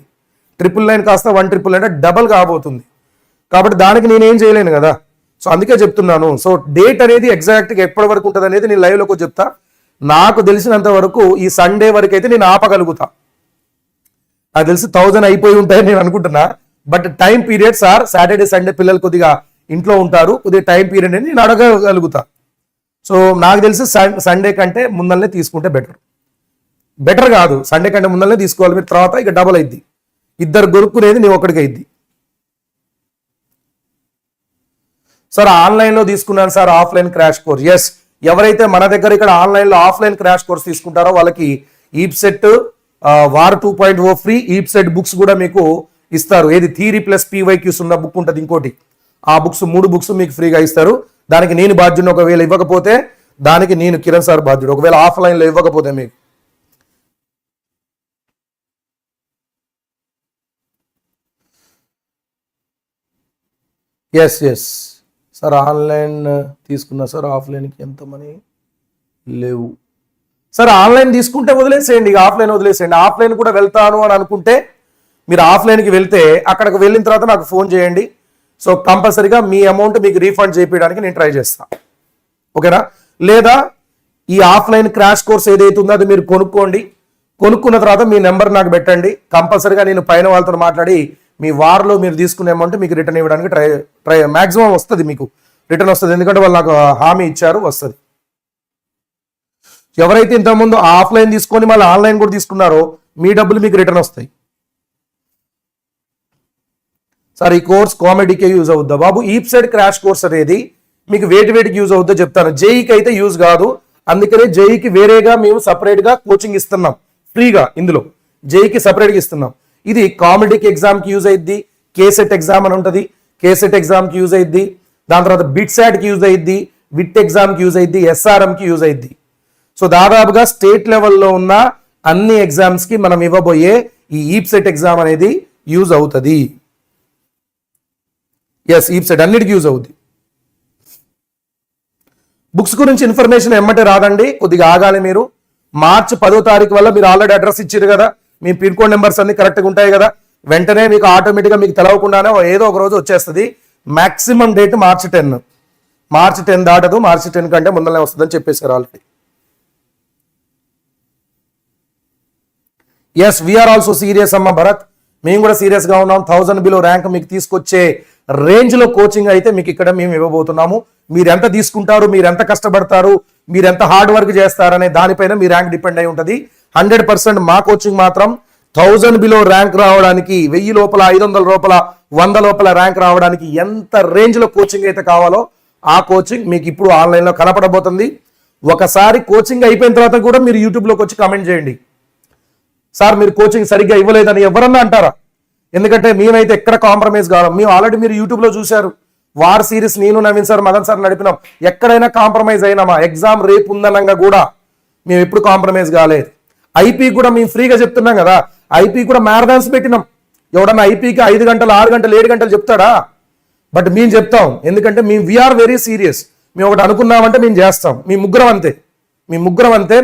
999 కాస్త 1999 అంటే డబల్ కాబోతుంది. కాబట్టి దానికి నేనేం చేయలేను కదా. సో అందుకే చెప్తున్నాను. సో డేట్ అనేది ఎగ్జాక్ట్గా ఎప్పటి వరకు ఉంటుంది అనేది నేను లైవ్లోకి చెప్తా. నాకు తెలిసినంత వరకు ఈ సండే వరకు అయితే నేను ఆపగలుగుతా. నాకు తెలిసి 1000 అయిపోయి ఉంటాయని నేను అనుకుంటున్నా. But time period sir, Saturday Sunday పిల్లలు కొద్దిగా ఇంట్లో ఉంటారు, కొద్దిగా టైం పీరియడ్ అని నేను అడగగలుగుతా. సో నాకు తెలిసి సండే కంటే ముందరనే తీసుకుంటే బెటర్ కాదు, సండే కంటే ముందరనే తీసుకోవాలి మీరు, తర్వాత ఇక డబల్ అయింది, ఇద్దరు గొరుక్కునేది నీ ఒక్కడికి అయింది. సార్ ఆన్లైన్లో తీసుకున్నాను sir offline crash course. Yes, ఎవరైతే మన దగ్గర ఇక్కడ ఆన్లైన్లో ఆఫ్లైన్ క్రాష్ కోర్స్ తీసుకుంటారో వాళ్ళకి EAPCET war 2.0 free, EAPCET books కూడా మీకు ఇస్తారు. ఏది థియరీ ప్లస్ పీవైక్యూస్ ఉన్న బుక్ ఉంటుంది ఇంకోటి, ఆ బుక్స్ 3 బుక్స్ మీకు ఫ్రీగా ఇస్తారు. దానికి నేను బాధ్యుడు, ఒకవేళ ఇవ్వకపోతే దానికి నేను కిరణ్ సార్ బాధ్యుడు, ఒకవేళ ఆఫ్లైన్లో ఇవ్వకపోతే మీకు. ఎస్ సార్, ఆన్లైన్ తీసుకున్నా సార్, ఆఫ్లైన్కి ఎంత మనీ లేవు సార్. ఆన్లైన్ తీసుకుంటే వదిలేసేయండి, ఇక ఆఫ్లైన్ వదిలేసేయండి. ఆఫ్లైన్ కూడా వెళ్తాను అని అనుకుంటే మీరు ఆఫ్లైన్కి వెళ్తే అక్కడికి వెళ్ళిన తర్వాత నాకు ఫోన్ చేయండి. సో కంపల్సరీగా మీ అమౌంట్ మీకు రీఫండ్ చేయడానికి నేను ట్రై చేస్తాను. ఓకేనా? లేదా ఈ ఆఫ్లైన్ క్రాష్ కోర్స్ ఏదైతే ఉందో అది మీరు కొనుక్కున్న తర్వాత మీ నెంబర్ నాకు పెట్టండి. కంపల్సరీగా నేను పైన వాళ్ళతో మాట్లాడి మీ వార్లో మీరు తీసుకునే అమౌంట్ మీకు రిటర్న్ ఇవ్వడానికి ట్రై మ్యాక్సిమం వస్తుంది, మీకు రిటర్న్ వస్తుంది, ఎందుకంటే వాళ్ళు నాకు హామీ ఇచ్చారు, వస్తుంది. ఎవరైతే ఇంతకుముందు ఆఫ్లైన్ తీసుకొని మళ్ళీ ఆన్లైన్ కూడా తీసుకున్నారో మీ డబ్బులు మీకు రిటర్న్ వస్తాయి. సార్ ఈ కోర్స్ కామెడీకే యూజ్ అవుద్దా బాబు? ఈప్సెట్ క్రాష్ కోర్స్ అనేది మీకు వేటికి యూజ్ అవుద్దో చెప్తాను. జేఈకి అయితే యూజ్ కాదు, అందుకనే జేఈకి వేరేగా మేము సపరేట్గా కోచింగ్ ఇస్తున్నాం ఫ్రీగా. ఇందులో జేఈకి సపరేట్గా ఇస్తున్నాం. ఇది కామెడీకి ఎగ్జామ్కి యూజ్ అయ్యిద్ది, కేసెట్ ఎగ్జామ్ అని ఉంటుంది, కేసెట్ ఎగ్జామ్కి యూజ్ అయ్యిద్ది, దాని తర్వాత బిట్సాట్కి యూజ్ అయ్యిద్ది, విట్ ఎగ్జామ్కి యూజ్ అయ్యిద్ది, ఎస్ఆర్ఎంకి యూజ్ అయ్యిద్ది. సో దాదాపుగా స్టేట్ లెవెల్లో ఉన్న అన్ని ఎగ్జామ్స్కి మనం ఇవ్వబోయే ఈ ఈప్సెట్ ఎగ్జామ్ అనేది యూజ్ అవుతుంది. ఎస్, ఈప్సెట్ అన్నిటికీ యూజ్ అవుతుంది. బుక్స్ గురించి ఇన్ఫర్మేషన్ ఎమ్మటే రాదండి, కొద్దిగా ఆగాలి మీరు. మార్చి 10వ తారీఖు వల్ల మీరు ఆల్రెడీ అడ్రస్ ఇచ్చారు కదా, మీ పిన్ కోడ్ నెంబర్స్ అన్ని కరెక్ట్గా ఉంటాయి కదా, వెంటనే మీకు ఆటోమేటిక్గా మీకు తెలవకుండానే ఏదో ఒక రోజు వచ్చేస్తుంది. మ్యాక్సిమం డేట్ మార్చి 10. మార్చి 10 దాటదు, మార్చి 10 కంటే ముందరనే వస్తుందని చెప్పేశారు already. Yes, we are also serious అమ్మ భరత్, మేము కూడా సీరియస్గా ఉన్నాం. 1000 బిలో ర్యాంక్ మీకు తీసుకొచ్చే రేంజ్లో కోచింగ్ అయితే మీకు ఇక్కడ మేము ఇవ్వబోతున్నాము. మీరు ఎంత తీసుకుంటారు, మీరు ఎంత కష్టపడతారు, మీరు ఎంత హార్డ్ వర్క్ చేస్తారనే దానిపైన మీ ర్యాంక్ డిపెండ్ అయి ఉంటుంది. 100% మా కోచింగ్ మాత్రం 1000 బిలో ర్యాంక్ రావడానికి, 1000 లోపల, 500 లోపల, 100 లోపల ర్యాంక్ రావడానికి ఎంత రేంజ్లో కోచింగ్ అయితే కావాలో ఆ కోచింగ్ మీకు ఇప్పుడు ఆన్లైన్లో కనపడబోతుంది. ఒకసారి కోచింగ్ అయిపోయిన తర్వాత కూడా మీరు యూట్యూబ్లోకి వచ్చి కామెంట్ చేయండి, సార్ మీరు కోచింగ్ సరిగ్గా ఇవ్వలేదని ఎవరన్నా అంటారా? ఎందుకంటే మేమైతే ఎక్కడ కాంప్రమైజ్ కావాలి. మేము ఆల్రెడీ మీరు యూట్యూబ్లో చూశారు, వార్ సిరీస్ నేను నవీన్ సార్ మదన్ సార్ నడిపినాం. ఎక్కడైనా కాంప్రమైజ్ అయినామా? ఎగ్జామ్ రేపు ఉందనంగా కూడా మేము ఎప్పుడు కాంప్రమైజ్ కాలేదు. ఐపీ కూడా మేము ఫ్రీగా చెప్తున్నాం కదా, ఐపీ కూడా మ్యారథాన్స్ పెట్టినాం. ఎవడన్నా ఐపీకి 5 గంటలు, 6 గంటలు, 7 గంటలు చెప్తాడా? బట్ మేము చెప్తాం, ఎందుకంటే మేము వీఆర్ వెరీ సీరియస్. మేము ఒకటి అనుకున్నామంటే మేము చేస్తాం. మీ ముగ్గురం అంతే.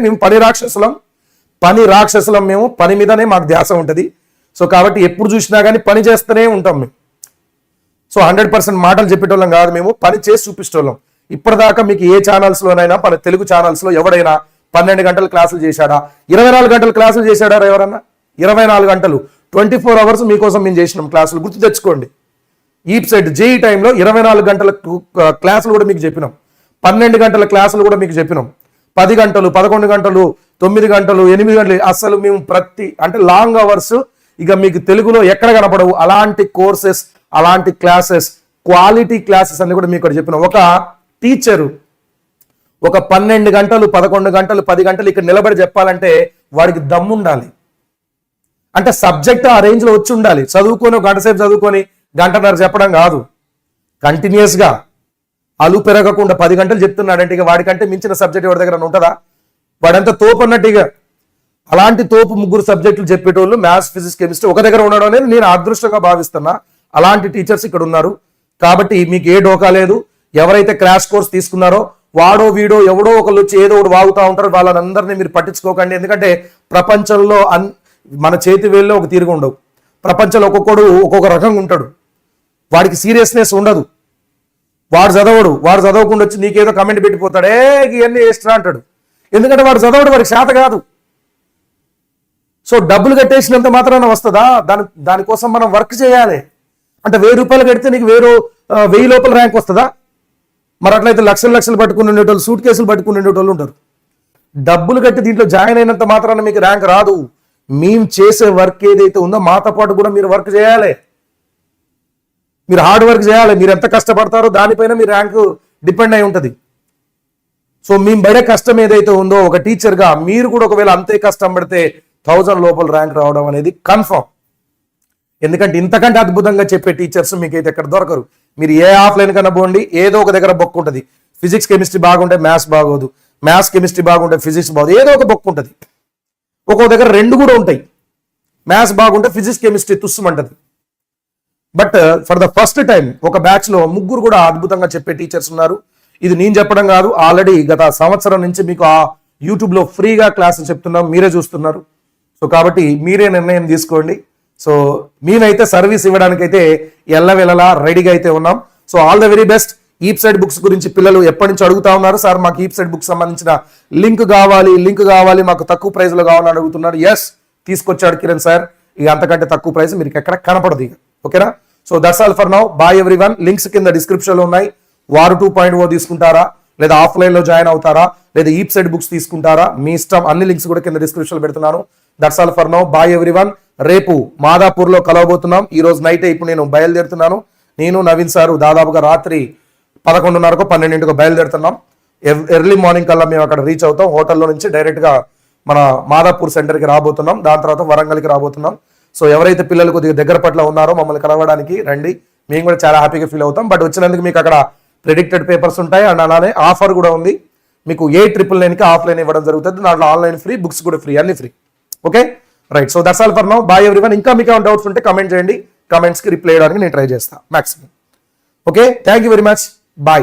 మేము పని రాక్షసులం. మేము పని మీదనే మాకు ధ్యాస ఉంటుంది. సో కాబట్టి ఎప్పుడు చూసినా కానీ పని చేస్తూనే ఉంటాం మేము. సో 100% మాటలు చెప్పేటోళ్ళం కాదు, మేము పని చేసి చూపించేటోళ్ళం. ఇప్పటిదాకా మీకు ఏ ఛానల్స్లోనైనా, మన తెలుగు ఛానల్స్లో ఎవడైనా 12 గంటలు క్లాసులు చేశాడా? 24 గంటలు క్లాసులు చేశాడా ఎవరన్నా? 24 గంటలు 24 అవర్స్ మీకోసం మేము చేసినాం క్లాసులు. గుర్తు తెచ్చుకోండి. ఈప్ సెట్ జేఈ టైంలో 24 గంటల క్లాసులు కూడా మీకు చెప్పినాం. 12 గంటల క్లాసులు కూడా మీకు చెప్పినాం. 10 గంటలు, 11 గంటలు, 9 గంటలు, 8 గంటలు, అసలు మేము అంటే లాంగ్ అవర్స్ ఇక మీకు తెలుగులో ఎక్కడ కనపడవు అలాంటి కోర్సెస్, అలాంటి క్లాసెస్, క్వాలిటీ క్లాసెస్ అన్ని కూడా మీకు ఇక్కడ చెప్పినాం. ఒక టీచరు ఒక 12 గంటలు, 11 గంటలు, 10 గంటలు ఇక్కడ నిలబడి చెప్పాలంటే వాడికి దమ్ము ఉండాలి. అంటే సబ్జెక్ట్ ఆ రేంజ్లో వచ్చి ఉండాలి. చదువుకొని గంట సేపు చదువుకొని గంటన్నర చెప్పడం కాదు, కంటిన్యూస్గా అలు పెరగకుండా 10 గంటలు చెప్తున్నాడంటే ఇక వాడికంటే మించిన సబ్జెక్ట్ ఎవరి దగ్గర ఉంటుందా? వాడంతా తోపు అన్నట్టుగా. అలాంటి తోపు 3 సబ్జెక్టులు చెప్పేటోళ్ళు మ్యాథ్స్, ఫిజిక్స్, కెమిస్ట్రీ ఒక దగ్గర ఉండడం అనేది నేను అదృష్టంగా భావిస్తున్నా. అలాంటి టీచర్స్ ఇక్కడ ఉన్నారు. కాబట్టి మీకు ఏ డోకా లేదు. ఎవరైతే క్రాష్ కోర్స్ తీసుకున్నారో వాడో వీడో ఎవడో ఒకళ్ళు వచ్చి ఏదో ఒకటి వాగుతూ ఉంటారు, వాళ్ళందరినీ మీరు పట్టించుకోకండి. ఎందుకంటే ప్రపంచంలో మన చేతి వేల్లో ఒక తీరుగా ఉండవు. ప్రపంచంలో ఒక్కొక్కడు ఒక్కొక్క రకంగా ఉంటాడు. వాడికి సీరియస్నెస్ ఉండదు. వాడు చదవకుండా వచ్చి నీకేదో కమెంట్ పెట్టిపోతాడు, ఇవన్నీ ఎక్స్ట్రా అంటాడు. ఎందుకంటే వాడు చదవడు, వాడికి శాత కాదు. సో డబ్బులు కట్టేసినంత మాత్రాన వస్తుందా? దానికోసం మనం వర్క్ చేయాలి. అంటే 1000 రూపాయలు కడితే నీకు 1000 లోపల ర్యాంక్ వస్తుందా? మరి అట్లయితే లక్షలు పట్టుకుని ఉండేటోళ్ళు, సూట్ కేసులు పట్టుకుని ఉండేటోళ్ళు ఉంటారు. డబ్బులు కట్టి దీంట్లో జాయిన్ అయినంత మాత్రాన మీకు ర్యాంక్ రాదు. మేము చేసే వర్క్ ఏదైతే ఉందో మాతో పాటు కూడా మీరు వర్క్ చేయాలి. మీరు హార్డ్ వర్క్ చేయాలి. మీరు ఎంత కష్టపడతారో దానిపైన మీ ర్యాంకు డిపెండ్ అయి ఉంటుంది. సో మేము పడే కష్టం ఏదైతే ఉందో ఒక టీచర్గా మీరు కూడా ఒకవేళ అంతే కష్టం పడితే 1000 లోపల ర్యాంక్ రావడం అనేది కన్ఫర్మ్. ఎందుకంటే ఇంతకంటే అద్భుతంగా చెప్పే టీచర్స్ మీకైతే ఎక్కడ దొరకరు. మీరు ఏ ఆఫ్లైన్ కన్నా పోండి, ఏదో ఒక దగ్గర బొక్క ఉంటుంది. ఫిజిక్స్ కెమిస్ట్రీ బాగుంటే మ్యాథ్స్ బాగోదు, మ్యాథ్స్ కెమిస్ట్రీ బాగుంటే ఫిజిక్స్ బాగోదు, ఏదో ఒక బొక్క ఉంటుంది. ఒక్కొక్క దగ్గర 2 కూడా ఉంటాయి. మ్యాథ్స్ బాగుంటే ఫిజిక్స్ కెమిస్ట్రీ తుస్సుమంటది. But for the first time ఒక బ్యాచ్ లో 3 కూడా అద్భుతంగా చెప్పే టీచర్స్ ఉన్నారు. ఇది నేను చెప్పడం కాదు, ఆల్రెడీ గత సంవత్సరం నుంచి మీకు ఆ యూట్యూబ్ లో ఫ్రీగా క్లాసులు చెప్తున్నాం, మీరే చూస్తున్నారు. సో కాబట్టి మీరే నిర్ణయం తీసుకోండి. సో మేమైతే సర్వీస్ ఇవ్వడానికైతే ఎల్లవెల్లలా రెడీగా అయితే ఉన్నాం. So all the very best. EAPCET books గురించి పిల్లలు ఎప్పటి నుంచి అడుగుతా ఉన్నారు, సార్ మాకు ఈప్ సైడ్ బుక్స్ సంబంధించిన లింక్ కావాలి, మాకు తక్కువ ప్రైస్ లో కావాలని అడుగుతున్నారు. ఎస్, తీసుకొచ్చాడు కిరణ్ సార్. ఇక అంతకంటే తక్కువ ప్రైస్ మీకు ఎక్కడ కనపడదు ఇక. ఓకేనా? So that's all for now. Bye everyone. Links కింద డిస్క్రిప్షన్ లో ఉన్నాయి. వారు 2.0 తీసుకుంటారా, లేదా ఆఫ్లైన్ లో జాయిన్ అవుతారా, లేదా ఈప్ సైడ్ బుక్స్ తీసుకుంటారా, మీ ఇష్టం. అన్ని లింక్స్ కూడా కింద డిస్క్రిప్షన్ లో పెడుతున్నాను. That's all for now. Bye everyone. రేపు మాదాపూర్ లో కలవబోతున్నాం. ఈ రోజు నైట్ ఇప్పుడు నేను బయలుదేరుతున్నాను. నేను నవీన్ సారు దాదాపుగా రాత్రి 11:30కో 12:00కో బయలుదేరుతున్నాం. ఎర్లీ మార్నింగ్ కల్లా మేము అక్కడ రీచ్ అవుతాం. హోటల్లో నుంచి డైరెక్ట్ గా మన మాదాపూర్ సెంటర్కి రాబోతున్నాం. దాని తర్వాత వరంగల్కి రాబోతున్నాం. సో ఎవరైతే పిల్లలు కొద్దిగా దగ్గర పట్ల ఉన్నారో మమ్మల్ని కలవడానికి రండి. మేము కూడా చాలా హ్యాపీగా ఫీల్ అవుతాం. బట్ వచ్చినందుకు మీకు అక్కడ ప్రెడిక్టెడ్ పేపర్స్ ఉంటాయి. అండ్ అలానే ఆఫర్ కూడా ఉంది. మీకు 899కి ఆఫ్లైన్ ఇవ్వడం జరుగుతుంది. దాంట్లో ఆన్లైన్ ఫ్రీ, బుక్స్ కూడా ఫ్రీ, అన్ని free. Okay right. So that's all for now. Bye everyone. ఇంకా మీకు ఏమైనా డౌట్స్ ఉంటే కమెంట్ చేయండి. కమెంట్స్కి రిప్లై చేయడానికి నేను ట్రై చేస్తాను maximum. Okay, thank you very much. Bye.